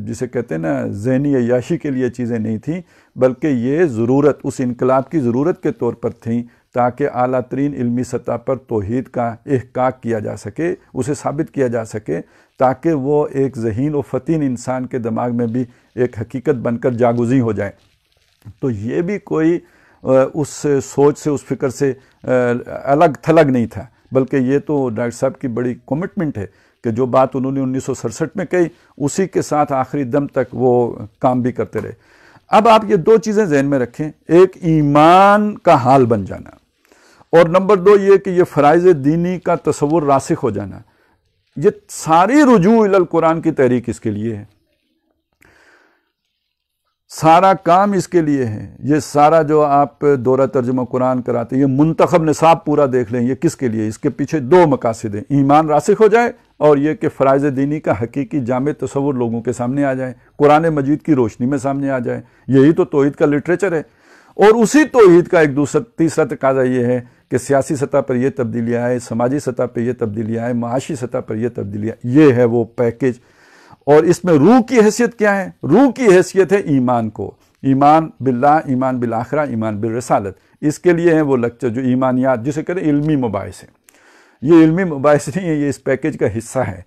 S1: جسے کہتے ہیں نا ذہنی عیاشی کے لیے چیزیں نہیں تھیں، بلکہ یہ ضرورت، اس انقلاب کی ضرورت کے طور پر تھیں تاکہ اعلیٰ ترین علمی سطح پر توحید کا احقاق کیا جا سکے، اسے ثابت کیا جا سکے، تاکہ وہ ایک ذہین و فطین انسان کے دماغ میں بھی ایک حقیقت بن کر جاگزیں ہو جائے. تو یہ بھی کوئی اس سوچ سے، اس فکر سے الگ تھلگ نہیں تھا، بلکہ یہ تو ڈاکٹر صاحب کی بڑی کمٹمنٹ ہے کہ جو بات انہوں نے 1967 میں کہی اسی کے ساتھ آخری دم تک وہ کام بھی کرتے رہے. اب آپ یہ 2 چیزیں ذہن میں رکھیں، ایک ایمان کا حال بن جانا، اور نمبر 2 یہ کہ یہ فرائض دینی کا تصور راسخ ہو جانا. یہ ساری رجوع الی القرآن کی تحریک اس کے لیے ہے، سارا کام اس کے لیے ہے. یہ سارا جو آپ دورہ ترجمہ قرآن کراتے ہیں، یہ منتخب نصاب پورا دیکھ لیں، یہ کس کے لیے؟ اس کے پیچھے 2 مقاصد ہیں، ایمان راسخ ہو جائے اور یہ کہ فرائض دینی کا حقیقی جامع تصور لوگوں کے سامنے آ جائے، قرآن مجید کی روشنی میں سامنے آ جائے. یہی تو توحید کا لٹریچر ہے. اور اسی توحید کا ایک تیسرا تقاضا یہ ہے کہ سیاسی سطح پر یہ تبدیلی آئے، سماجی سطح پر یہ تبدیلی آئے، معاشی سطح پر یہ تبدیلی آئے. یہ ہے وہ پیکج. اور اس میں روح کی حیثیت کیا ہے؟ روح کی حیثیت ہے ایمان کو، ایمان باللہ، ایمان بالآخرہ، ایمان بالرسالت۔ اس کے لیے ہیں وہ لیکچر جو ایمانیات، جسے کہتے ہیں علمی مباحث ہیں۔ یہ علمی مباحث نہیں ہے، یہ اس پیکیج کا حصہ ہے،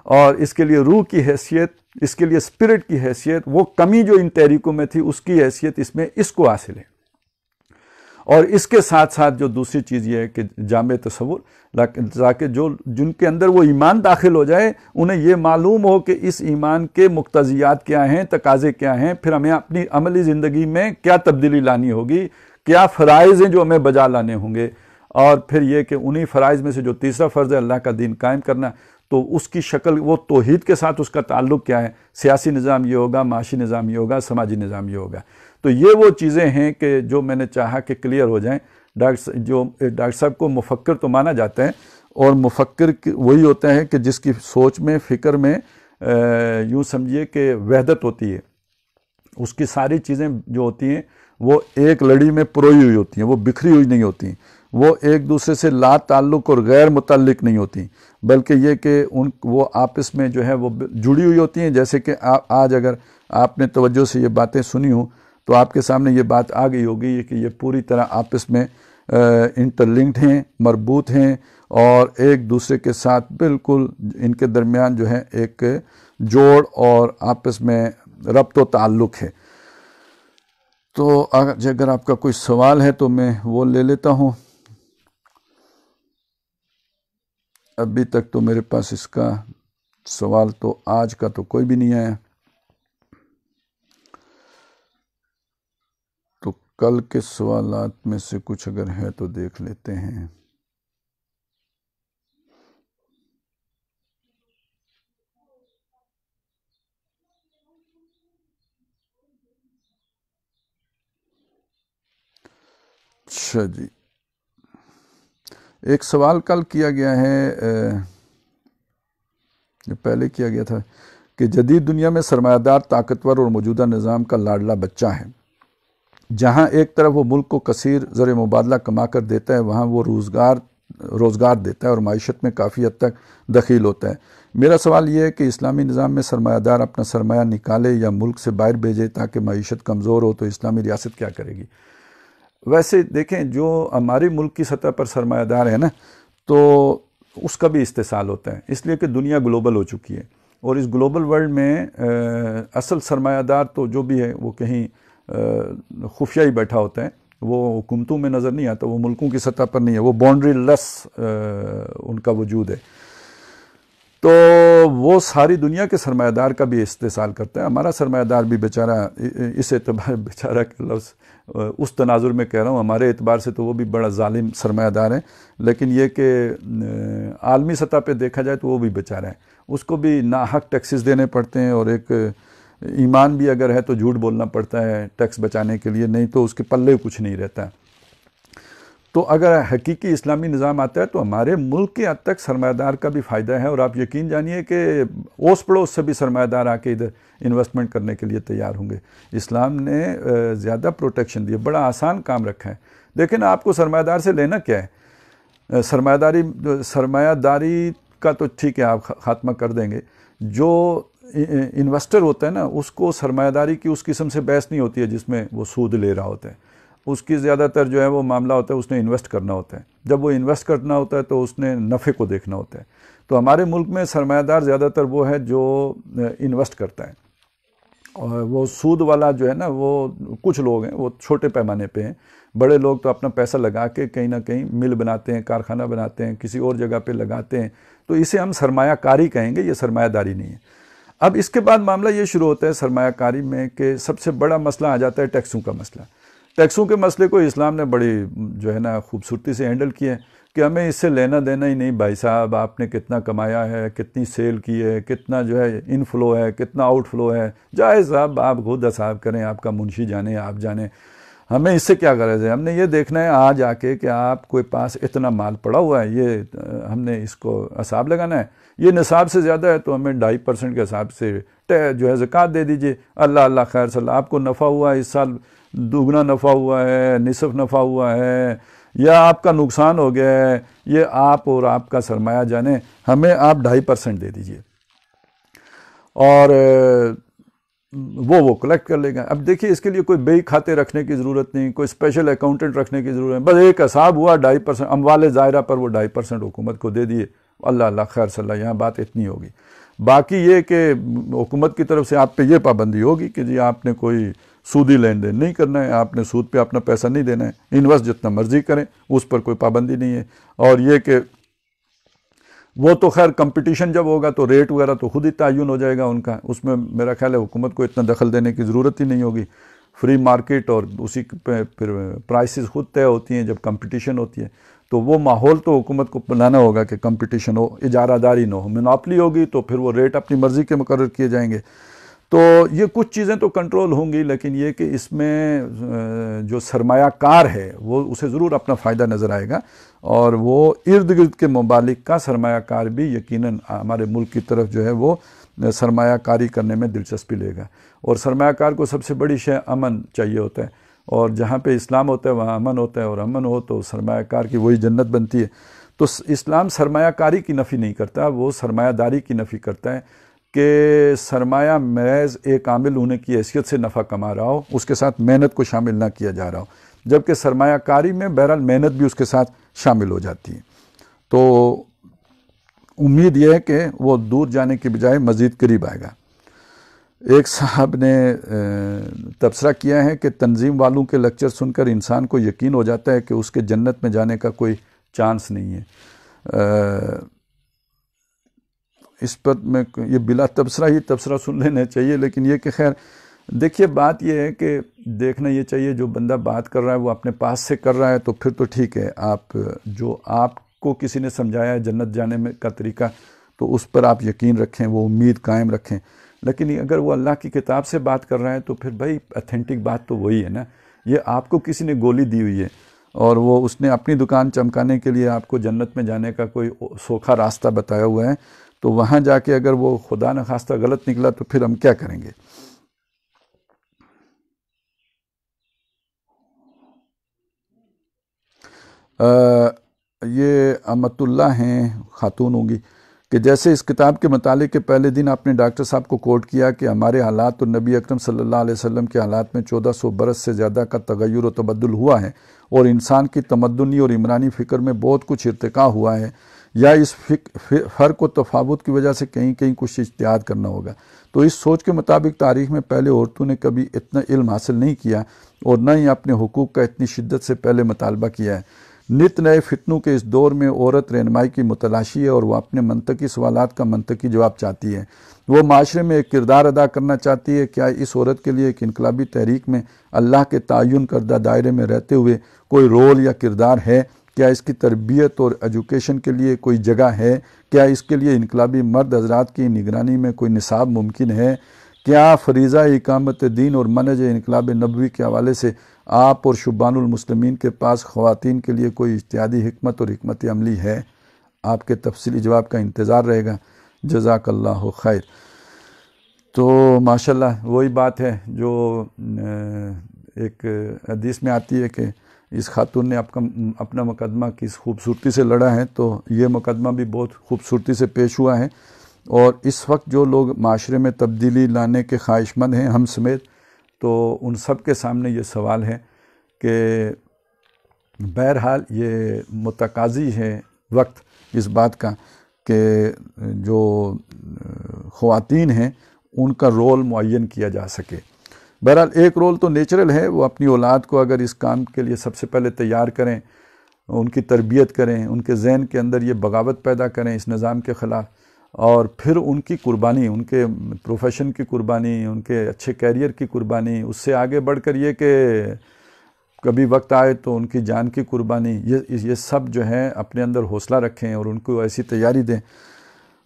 S1: اور اس کے لیے روح کی حیثیت، اس کے لیے اسپرٹ کی حیثیت، وہ کمی جو ان تحریکوں میں تھی اس کی حیثیت اس میں اس کو حاصل ہے۔ اور اس کے ساتھ ساتھ جو دوسری چیز یہ ہے کہ جامع تصور، تاکہ جن کے اندر وہ ایمان داخل ہو جائے، انہیں یہ معلوم ہو کہ اس ایمان کے مقتضیات کیا ہیں، تقاضے کیا ہیں، پھر ہمیں اپنی عملی زندگی میں کیا تبدیلی لانی ہوگی، کیا فرائض ہیں جو ہمیں بجا لانے ہوں گے، اور پھر یہ کہ انہی فرائض میں سے جو تیسرا فرض ہے اللہ کا دین قائم کرنا، تو اس کی شکل، وہ توحید کے ساتھ اس کا تعلق کیا ہے، سیاسی نظام یہ ہوگا، معاشی نظام یہ ہوگا، سماجی نظام یہ ہوگا۔ تو یہ وہ چیزیں ہیں کہ جو میں نے چاہا کہ کلیئر ہو جائیں۔ ڈاکٹر صاحب کو مفکر تو مانا جاتا ہے، اور مفکر وہی ہوتا ہے کہ جس کی سوچ میں، فکر میں یوں سمجھیے کہ وحدت ہوتی ہے، اس کی ساری چیزیں جو ہوتی ہیں وہ ایک لڑی میں پروئی ہوئی ہوتی ہیں، وہ بکھری ہوئی نہیں ہوتی، وہ ایک دوسرے سے لا تعلق اور غیر متعلق نہیں ہوتی، بلکہ یہ کہ وہ آپس میں جو ہے وہ جڑی ہوئی ہوتی ہیں۔ جیسے کہ آج اگر آپ نے توجہ سے یہ باتیں سنی ہوں تو آپ کے سامنے یہ بات آ گئی ہوگی کہ یہ پوری طرح آپس میں انٹرلنکڈ ہیں، مربوط ہیں، اور ایک دوسرے کے ساتھ بالکل ان کے درمیان جو ہے ایک جوڑ اور آپس میں ربط و تعلق ہے۔ تو اگر آپ کا کوئی سوال ہے تو میں وہ لے لیتا ہوں۔ ابھی تک تو میرے پاس اس کا سوال تو آج کا تو کوئی بھی نہیں آیا، تو کل کے سوالات میں سے کچھ اگر ہے تو دیکھ لیتے ہیں۔ اچھا جی، ایک سوال کل کیا گیا ہے، جو پہلے کیا گیا تھا، کہ جدید دنیا میں سرمایہ دار طاقتور اور موجودہ نظام کا لاڈلا بچہ ہے۔ جہاں ایک طرف وہ ملک کو کثیر زر مبادلہ کما کر دیتا ہے، وہاں وہ روزگار دیتا ہے اور معیشت میں کافی حد تک دخیل ہوتا ہے۔ میرا سوال یہ ہے کہ اسلامی نظام میں سرمایہ دار اپنا سرمایہ نکالے یا ملک سے باہر بھیجے تاکہ معیشت کمزور ہو، تو اسلامی ریاست کیا کرے گی؟ ویسے دیکھیں، جو ہمارے ملک کی سطح پر سرمایہ دار ہے نا، تو اس کا بھی استحصال ہوتا ہے، اس لیے کہ دنیا گلوبل ہو چکی ہے، اور اس گلوبل ورلڈ میں اصل سرمایہ دار تو جو بھی ہے وہ کہیں خفیہ ہی بیٹھا ہوتا ہے، وہ حکومتوں میں نظر نہیں آتا، وہ ملکوں کی سطح پر نہیں ہے، وہ باؤنڈری لیس ان کا وجود ہے۔ تو وہ ساری دنیا کے سرمایہ دار کا بھی استحصال کرتا ہے۔ ہمارا سرمایہ دار بھی بیچارہ، اس اعتبار بیچارہ کے لفظ اس تناظر میں کہہ رہا ہوں، ہمارے اعتبار سے تو وہ بھی بڑا ظالم سرمایہ دار ہے، لیکن یہ کہ عالمی سطح پہ دیکھا جائے تو وہ بھی بیچارہ ہے، اس کو بھی ناحق ٹیکسز دینے پڑتے ہیں، اور ایک ایمان بھی اگر ہے تو جھوٹ بولنا پڑتا ہے ٹیکس بچانے کے لیے، نہیں تو اس کے پلے کچھ نہیں رہتا۔ تو اگر حقیقی اسلامی نظام آتا ہے تو ہمارے ملک کے حد تک سرمایہ دار کا بھی فائدہ ہے، اور آپ یقین جانیے کہ اوس پڑوس سے بھی سرمایہ دار آ کے ادھر انویسٹمنٹ کرنے کے لیے تیار ہوں گے۔ اسلام نے زیادہ پروٹیکشن دی ہے، بڑا آسان کام رکھا ہے۔ دیکھیں نا، آپ کو سرمایہ دار سے لینا کیا ہے؟ سرمایہ داری کا تو ٹھیک ہے آپ خاتمہ کر دیں گے، جو انویسٹر ہوتا ہے نا، اس کو سرمایہ داری کی اس قسم سے بحث نہیں ہوتی ہے جس میں وہ سود لے رہا ہوتا ہے۔ اس کی زیادہ تر جو ہے وہ معاملہ ہوتا ہے، اس نے انویسٹ کرنا ہوتا ہے۔ جب وہ انویسٹ کرنا ہوتا ہے تو اس نے نفع کو دیکھنا ہوتا ہے۔ تو ہمارے ملک میں سرمایہ دار زیادہ تر وہ ہے جو انویسٹ کرتا ہے، اور وہ سود والا جو ہے نا، وہ کچھ لوگ ہیں، وہ چھوٹے پیمانے پہ ہیں۔ بڑے لوگ تو اپنا پیسہ لگا کے کہیں نہ کہیں مل بناتے ہیں، کارخانہ بناتے ہیں، کسی اور جگہ پہ لگاتے ہیں، تو اسے ہم سرمایہ کاری کہیں گے، یہ سرمایہ داری نہیں ہے۔ اب اس کے بعد معاملہ یہ شروع ہوتا ہے سرمایہ کاری میں کہ سب سے بڑا مسئلہ آ جاتا ہے ٹیکسوں کا مسئلہ۔ ٹیکسوں کے مسئلے کو اسلام نے بڑی جو ہے نا خوبصورتی سے ہینڈل کیا ہے کہ ہمیں اس سے لینا دینا ہی نہیں، بھائی صاحب آپ نے کتنا کمایا ہے، کتنی سیل کی ہے، کتنا جو ہے ان فلو ہے، کتنا آؤٹ فلو ہے، جائز صاحب آپ خود حساب کریں، آپ کا منشی جانے، آپ جانیں، ہمیں اس سے کیا غرض ہے؟ ہم نے یہ دیکھنا ہے آج آ کے کہ آپ کے پاس اتنا مال پڑا ہوا ہے، یہ ہم نے اس کو حساب لگانا ہے، یہ نصاب سے زیادہ ہے تو ہمیں 2.5% کے حساب سے جو ہے زکوٰۃ دے دیجئے، اللہ خیر صلی اللہ، آپ کو نفع ہوا ہے اس سال دگنا نفع ہوا ہے، نصف نفع ہوا ہے، یا آپ کا نقصان ہو گیا ہے، یہ آپ اور آپ کا سرمایہ جانے، ہمیں آپ 2.5% دے دیجئے۔ اور وہ کلیکٹ کر لے گا. اب دیکھیے اس کے لیے کوئی بئی کھاتے رکھنے کی ضرورت نہیں, کوئی اسپیشل اکاؤنٹنٹ رکھنے کی ضرورت نہیں, بس ایک حساب ہوا 2.5% اموال ظاہرہ پر وہ 2.5% حکومت کو دے دیے, اللہ اللہ خیر صلی اللہ, یہاں بات اتنی ہوگی. باقی یہ کہ حکومت کی طرف سے آپ پہ یہ پابندی ہوگی کہ جی آپ نے کوئی سودی لین دین نہیں کرنا ہے, آپ نے سود پہ اپنا پیسہ نہیں دینا ہے, انویسٹ جتنا مرضی کریں, اس پر کوئی پابندی نہیں ہے. اور یہ کہ وہ تو خیر کمپٹیشن جب ہوگا تو ریٹ وغیرہ تو خود ہی تعین ہو جائے گا ان کا, اس میں میرا خیال ہے حکومت کو اتنا دخل دینے کی ضرورت ہی نہیں ہوگی. فری مارکیٹ اور اسی پہ پھر پرائسز خود طے ہوتی ہیں جب کمپٹیشن ہوتی ہے. تو وہ ماحول تو حکومت کو بنانا ہوگا کہ کمپٹیشن ہو, اجارہ داری نہ ہو, مونوپلی ہوگی تو پھر وہ ریٹ اپنی مرضی کے مقرر کیے جائیں گے. تو یہ کچھ چیزیں تو کنٹرول ہوں گی, لیکن یہ کہ اس میں جو سرمایہ کار ہے وہ اسے ضرور اپنا فائدہ نظر آئے گا, اور وہ ارد گرد کے ممالک کا سرمایہ کار بھی یقیناً ہمارے ملک کی طرف جو ہے وہ سرمایہ کاری کرنے میں دلچسپی لے گا. اور سرمایہ کار کو سب سے بڑی شے امن چاہیے ہوتا ہے, اور جہاں پہ اسلام ہوتا ہے وہاں امن ہوتا ہے, اور امن ہو تو سرمایہ کار کی وہی جنت بنتی ہے. تو اسلام سرمایہ کاری کی نفی نہیں کرتا, وہ سرمایہ داری کی نفی کرتا ہے کہ سرمایہ محض ایک عامل ہونے کی حیثیت سے نفع کما رہا ہو, اس کے ساتھ محنت کو شامل نہ کیا جا رہا ہو, جبکہ سرمایہ کاری میں بہرحال محنت بھی اس کے ساتھ شامل ہو جاتی ہے. تو امید یہ ہے کہ وہ دور جانے کی بجائے مزید قریب آئے گا. ایک صاحب نے تبصرہ کیا ہے کہ تنظیم والوں کے لیکچر سن کر انسان کو یقین ہو جاتا ہے کہ اس کے جنت میں جانے کا کوئی چانس نہیں ہے. اس پر میں یہ بلا تبصرہ ہی تبصرہ سن لینا چاہیے, لیکن یہ کہ خیر دیکھیے بات یہ ہے کہ دیکھنا یہ چاہیے جو بندہ بات کر رہا ہے وہ اپنے پاس سے کر رہا ہے تو پھر تو ٹھیک ہے, آپ کو کسی نے سمجھایا ہے جنت جانے میں کا طریقہ تو اس پر آپ یقین رکھیں, وہ امید قائم رکھیں. لیکن اگر وہ اللہ کی کتاب سے بات کر رہے ہیں تو پھر بھائی اتھینٹک بات تو وہی ہے نا. یہ آپ کو کسی نے گولی دی ہوئی ہے اور وہ اس نے اپنی دکان چمکانے کے لیے آپ کو جنت میں جانے کا کوئی سوکھا راستہ بتایا ہوا ہے, تو وہاں جا کے اگر وہ خدا نخواستہ غلط نکلا تو پھر ہم کیا کریں گے. یہ امت اللہ ہیں, خاتون ہوں گی, کہ جیسے اس کتاب کے مطالعے کے پہلے دن آپ نے ڈاکٹر صاحب کو کوٹ کیا کہ ہمارے حالات اور نبی اکرم صلی اللہ علیہ وسلم کے حالات میں 1400 برس سے زیادہ کا تغیر و تبدل ہوا ہے, اور انسان کی تمدنی اور عمرانی فکر میں بہت کچھ ارتقاء ہوا ہے, یا اس فرق و تفاوت کی وجہ سے کہیں کہیں کچھ اجتہاد کرنا ہوگا. تو اس سوچ کے مطابق تاریخ میں پہلے عورتوں نے کبھی اتنا علم حاصل نہیں کیا, اور نہ ہی اپنے حقوق کا اتنی شدت سے پہلے مطالبہ کیا ہے. نت نئے فتنوں کے اس دور میں عورت رہنمائی کی متلاشی ہے, اور وہ اپنے منطقی سوالات کا منطقی جواب چاہتی ہے. وہ معاشرے میں ایک کردار ادا کرنا چاہتی ہے. کیا اس عورت کے لیے ایک انقلابی تحریک میں اللہ کے تعین کردہ دائرے میں رہتے ہوئے کوئی رول یا کردار ہے؟ کیا اس کی تربیت اور ایجوکیشن کے لیے کوئی جگہ ہے؟ کیا اس کے لیے انقلابی مرد حضرات کی نگرانی میں کوئی نصاب ممکن ہے؟ کیا فریضہ اقامت دین اور منہج انقلاب نبوی کے حوالے سے آپ اور شبان المسلمین کے پاس خواتین کے لیے کوئی اجتہادی حکمت اور حکمت عملی ہے؟ آپ کے تفصیلی جواب کا انتظار رہے گا. جزاک اللہ خیر. تو ماشاءاللہ وہی بات ہے جو ایک حدیث میں آتی ہے کہ اس خاتون نے اپنا مقدمہ کس خوبصورتی سے لڑا ہے, تو یہ مقدمہ بھی بہت خوبصورتی سے پیش ہوا ہے. اور اس وقت جو لوگ معاشرے میں تبدیلی لانے کے خواہش مند ہیں ہم سمیت, تو ان سب کے سامنے یہ سوال ہے کہ بہرحال یہ متقاضی ہے وقت اس بات کا کہ جو خواتین ہیں ان کا رول معین کیا جا سکے. بہرحال ایک رول تو نیچرل ہے, وہ اپنی اولاد کو اگر اس کام کے لیے سب سے پہلے تیار کریں, ان کی تربیت کریں, ان کے ذہن کے اندر یہ بغاوت پیدا کریں اس نظام کے خلاف, اور پھر ان کی قربانی, ان کے پروفیشن کی قربانی, ان کے اچھے کیریئر کی قربانی, اس سے آگے بڑھ کر یہ کہ کبھی وقت آئے تو ان کی جان کی قربانی, یہ سب جو ہے اپنے اندر حوصلہ رکھیں اور ان کو ایسی تیاری دیں.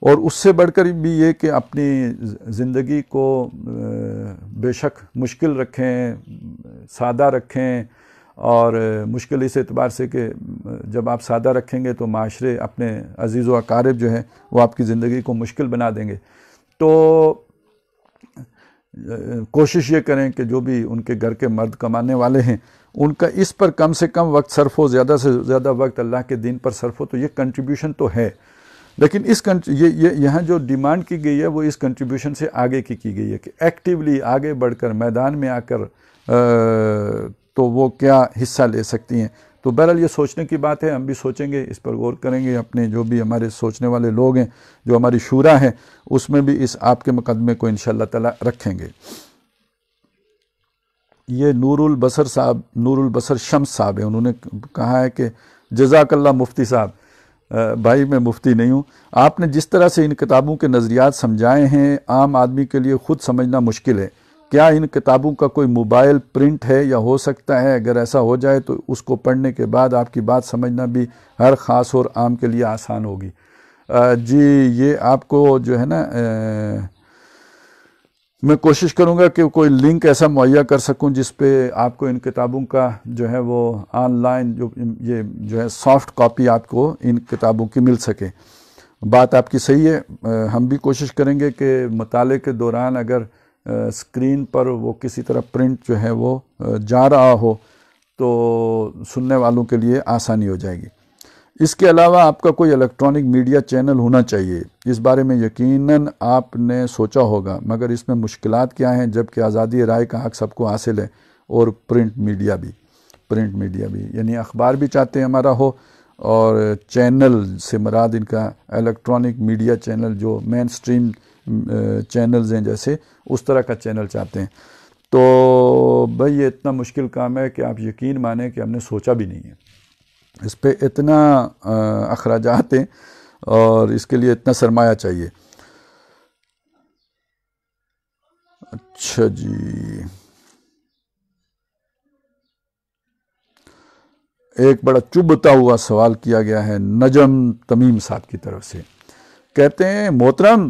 S1: اور اس سے بڑھ کر بھی یہ کہ اپنی زندگی کو بے شک مشکل رکھیں, سادہ رکھیں, اور مشکل اس اعتبار سے کہ جب آپ سادہ رکھیں گے تو معاشرے اپنے عزیز و اقارب جو ہے وہ آپ کی زندگی کو مشکل بنا دیں گے. تو کوشش یہ کریں کہ جو بھی ان کے گھر کے مرد کمانے والے ہیں ان کا اس پر کم سے کم وقت صرف ہو, زیادہ سے زیادہ وقت اللہ کے دین پر صرف ہو. تو یہ کنٹریبیوشن تو ہے, لیکن اس یہاں جو ڈیمانڈ کی گئی ہے وہ اس کنٹریبیوشن سے آگے کی گئی ہے کہ ایکٹیولی آگے بڑھ کر میدان میں آ کر تو وہ کیا حصہ لے سکتی ہیں. تو بہرحال یہ سوچنے کی بات ہے، ہم بھی سوچیں گے، اس پر غور کریں گے، اپنے جو بھی ہمارے سوچنے والے لوگ ہیں، جو ہماری شورا ہے، اس میں بھی اس آپ کے مقدمے کو انشاءاللہ تعالی رکھیں گے. یہ نور البصر شمس صاحب ہیں، انہوں نے کہا ہے کہ جزاک اللہ مفتی صاحب. بھائی میں مفتی نہیں ہوں. آپ نے جس طرح سے ان کتابوں کے نظریات سمجھائے ہیں عام آدمی کے لیے خود سمجھنا مشکل ہے. کیا ان کتابوں کا کوئی موبائل پرنٹ ہے یا ہو سکتا ہے؟ اگر ایسا ہو جائے تو اس کو پڑھنے کے بعد آپ کی بات سمجھنا بھی ہر خاص اور عام کے لیے آسان ہوگی. جی یہ آپ کو جو ہے نا میں کوشش کروں گا کہ کوئی لنک ایسا مہیا کر سکوں جس پہ آپ کو ان کتابوں کا جو ہے وہ آن لائن جو ہے سافٹ کاپی آپ کو ان کتابوں کی مل سکے. بات آپ کی صحیح ہے. ہم بھی کوشش کریں گے کہ مطالعے کے دوران اگر اسکرین پر وہ کسی طرح پرنٹ جو ہے وہ جا رہا ہو تو سننے والوں کے لیے آسانی ہو جائے گی. اس کے علاوہ آپ کا کوئی الیکٹرانک میڈیا چینل ہونا چاہیے. اس بارے میں یقیناً آپ نے سوچا ہوگا، مگر اس میں مشکلات کیا ہیں جبکہ آزادی رائے کا حق سب کو حاصل ہے. اور پرنٹ میڈیا بھی یعنی اخبار بھی چاہتے ہیں ہمارا ہو، اور چینل سے مراد ان کا الیکٹرانک میڈیا چینل جو مین سٹریم چینلز ہیں جیسے اس طرح کا چینل چاہتے ہیں. تو بھئی یہ اتنا مشکل کام ہے کہ آپ یقین مانیں کہ ہم نے سوچا بھی نہیں ہے. اس پہ اتنا اخراجات ہیں اور اس کے لیے اتنا سرمایہ چاہیے. اچھا جی، ایک بڑا چبھتا ہوا سوال کیا گیا ہے نجم تمیم صاحب کی طرف سے. کہتے ہیں محترم،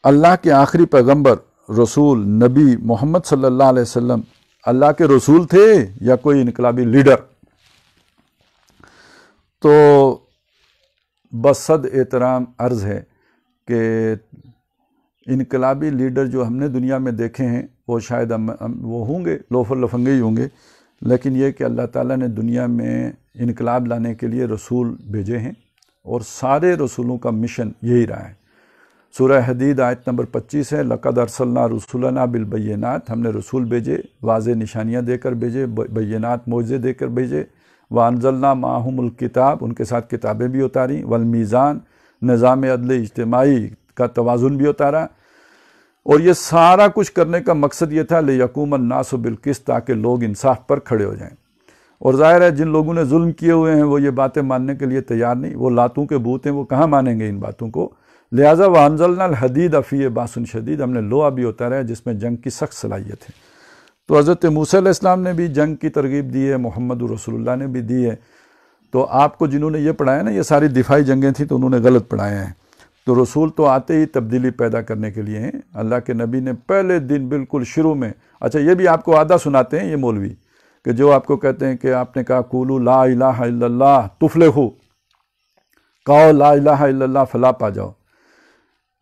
S1: اللہ کے آخری پیغمبر رسول نبی محمد صلی اللہ علیہ وسلم اللہ کے رسول تھے یا کوئی انقلابی لیڈر؟ تو بصد احترام عرض ہے کہ انقلابی لیڈر جو ہم نے دنیا میں دیکھے ہیں وہ شاید وہ ہوں گے، لوفر لفنگے ہی ہوں گے، لیکن یہ کہ اللہ تعالیٰ نے دنیا میں انقلاب لانے کے لیے رسول بھیجے ہیں اور سارے رسولوں کا مشن یہی رہا ہے. سورہ حدید آیت نمبر 25 ہے، لَقَدْ أَرْسَلْنَا رُسُلَنَا بِالْبَيِّنَاتِ، ہم نے رسول بھیجے، واضح نشانیاں دے کر بھیجے، بینات معجزے دے کر بھیجے. وَأَنزَلْنَا مَعَهُمُ الْكِتَابِ، ان کے ساتھ کتابیں بھی اتاری، والمیزان، نظام عدل اجتماعی کا توازن بھی اتارا. اور یہ سارا کچھ کرنے کا مقصد یہ تھا لِيَقُومَ النَّاسُ بِالْقِسْطِ، تاکہ لوگ انصاف پر کھڑے ہو جائیں. اور ظاہر ہے جن لوگوں نے ظلم کیے ہوئے ہیں وہ یہ باتیں ماننے کے لیے تیار نہیں، وہ لاتوں کے بوت ہیں، وہ کہاں مانیں گے ان باتوں کو. لہٰذا وَأَنزَلْنَا الْحَدِيدَ فِيهِ بَأْسٌ شَدِيدٌ، ہم نے لوہا بھی اتارا ہے جس میں جنگ کی سخت صلاحیت ہے. تو حضرت موسیٰ علیہ السلام نے بھی جنگ کی ترغیب دی ہے، محمد رسول اللہ نے بھی دی ہے. تو آپ کو جنہوں نے یہ پڑھایا نا، یہ ساری دفاعی جنگیں تھیں تو انہوں نے غلط پڑھایا ہیں. تو رسول تو آتے ہی تبدیلی پیدا کرنے کے لیے ہیں. اللہ کے نبی نے پہلے دن بالکل شروع میں، اچھا یہ بھی آپ کو آدھا سناتے ہیں یہ مولوی، کہ جو آپ کو کہتے ہیں کہ آپ نے کہا قولوا لا الہ الا اللہ تفلحوا، کہو لا الہ الا اللہ فلاح پا جاؤ.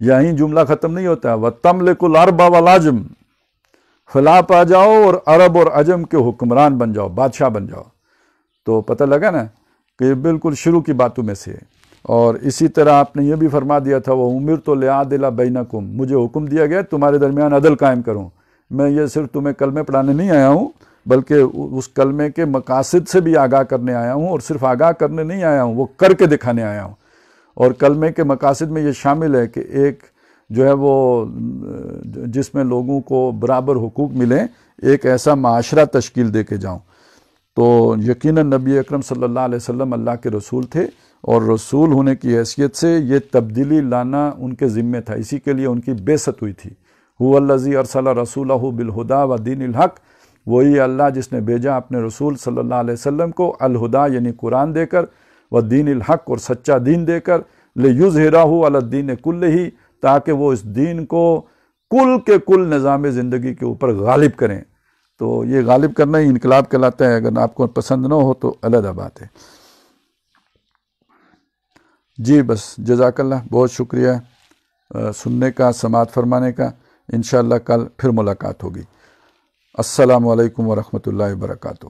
S1: یہیں جملہ ختم نہیں ہوتا ہے، وَتَمْلِكُ الْأَرْضَ وَالْعَجَمَ، فلاح پا جاؤ اور عرب اور عجم کے حکمران بن جاؤ، بادشاہ بن جاؤ. تو پتہ لگا نا کہ یہ بالکل شروع کی باتوں میں سے ہے. اور اسی طرح آپ نے یہ بھی فرما دیا تھا وَأُمِرْتُ لِأَعْدِلَ بَيْنَكُمْ، مجھے حکم دیا گیا تمہارے درمیان عدل قائم کروں. میں یہ صرف تمہیں کلمے پڑھانے نہیں آیا ہوں بلکہ اس کلمے کے مقاصد سے بھی آگاہ کرنے آیا ہوں، اور صرف آگاہ کرنے نہیں آیا ہوں، وہ کر کے دکھانے آیا ہوں. اور کلمے کے مقاصد میں یہ شامل ہے کہ ایک جو ہے وہ جس میں لوگوں کو برابر حقوق ملیں، ایک ایسا معاشرہ تشکیل دے کے جاؤں. تو یقیناً نبی اکرم صلی اللہ علیہ وسلم اللہ کے رسول تھے، اور رسول ہونے کی حیثیت سے یہ تبدیلی لانا ان کے ذمے تھا، اسی کے لیے ان کی بعثت ہوئی تھی. هو الذی ارسل رسولہ بالہدی ودین الحق، وہی اللہ جس نے بھیجا اپنے رسول صلی اللہ علیہ وسلم کو الہدا یعنی قرآن دے کر، ودین الحق اور سچا دین دے کر، لیظہرہ علی الدین کلہ، تاکہ وہ اس دین کو کل کے کل نظام زندگی کے اوپر غالب کریں. تو یہ غالب کرنا ہی انقلاب کہلاتا ہے. اگر آپ کو پسند نہ ہو تو علیحدہ بات ہے. جی بس جزاک اللہ، بہت شکریہ سننے کا، سماعت فرمانے کا. انشاءاللہ کل پھر ملاقات ہوگی. السلام علیکم ورحمۃ اللہ وبرکاتہ.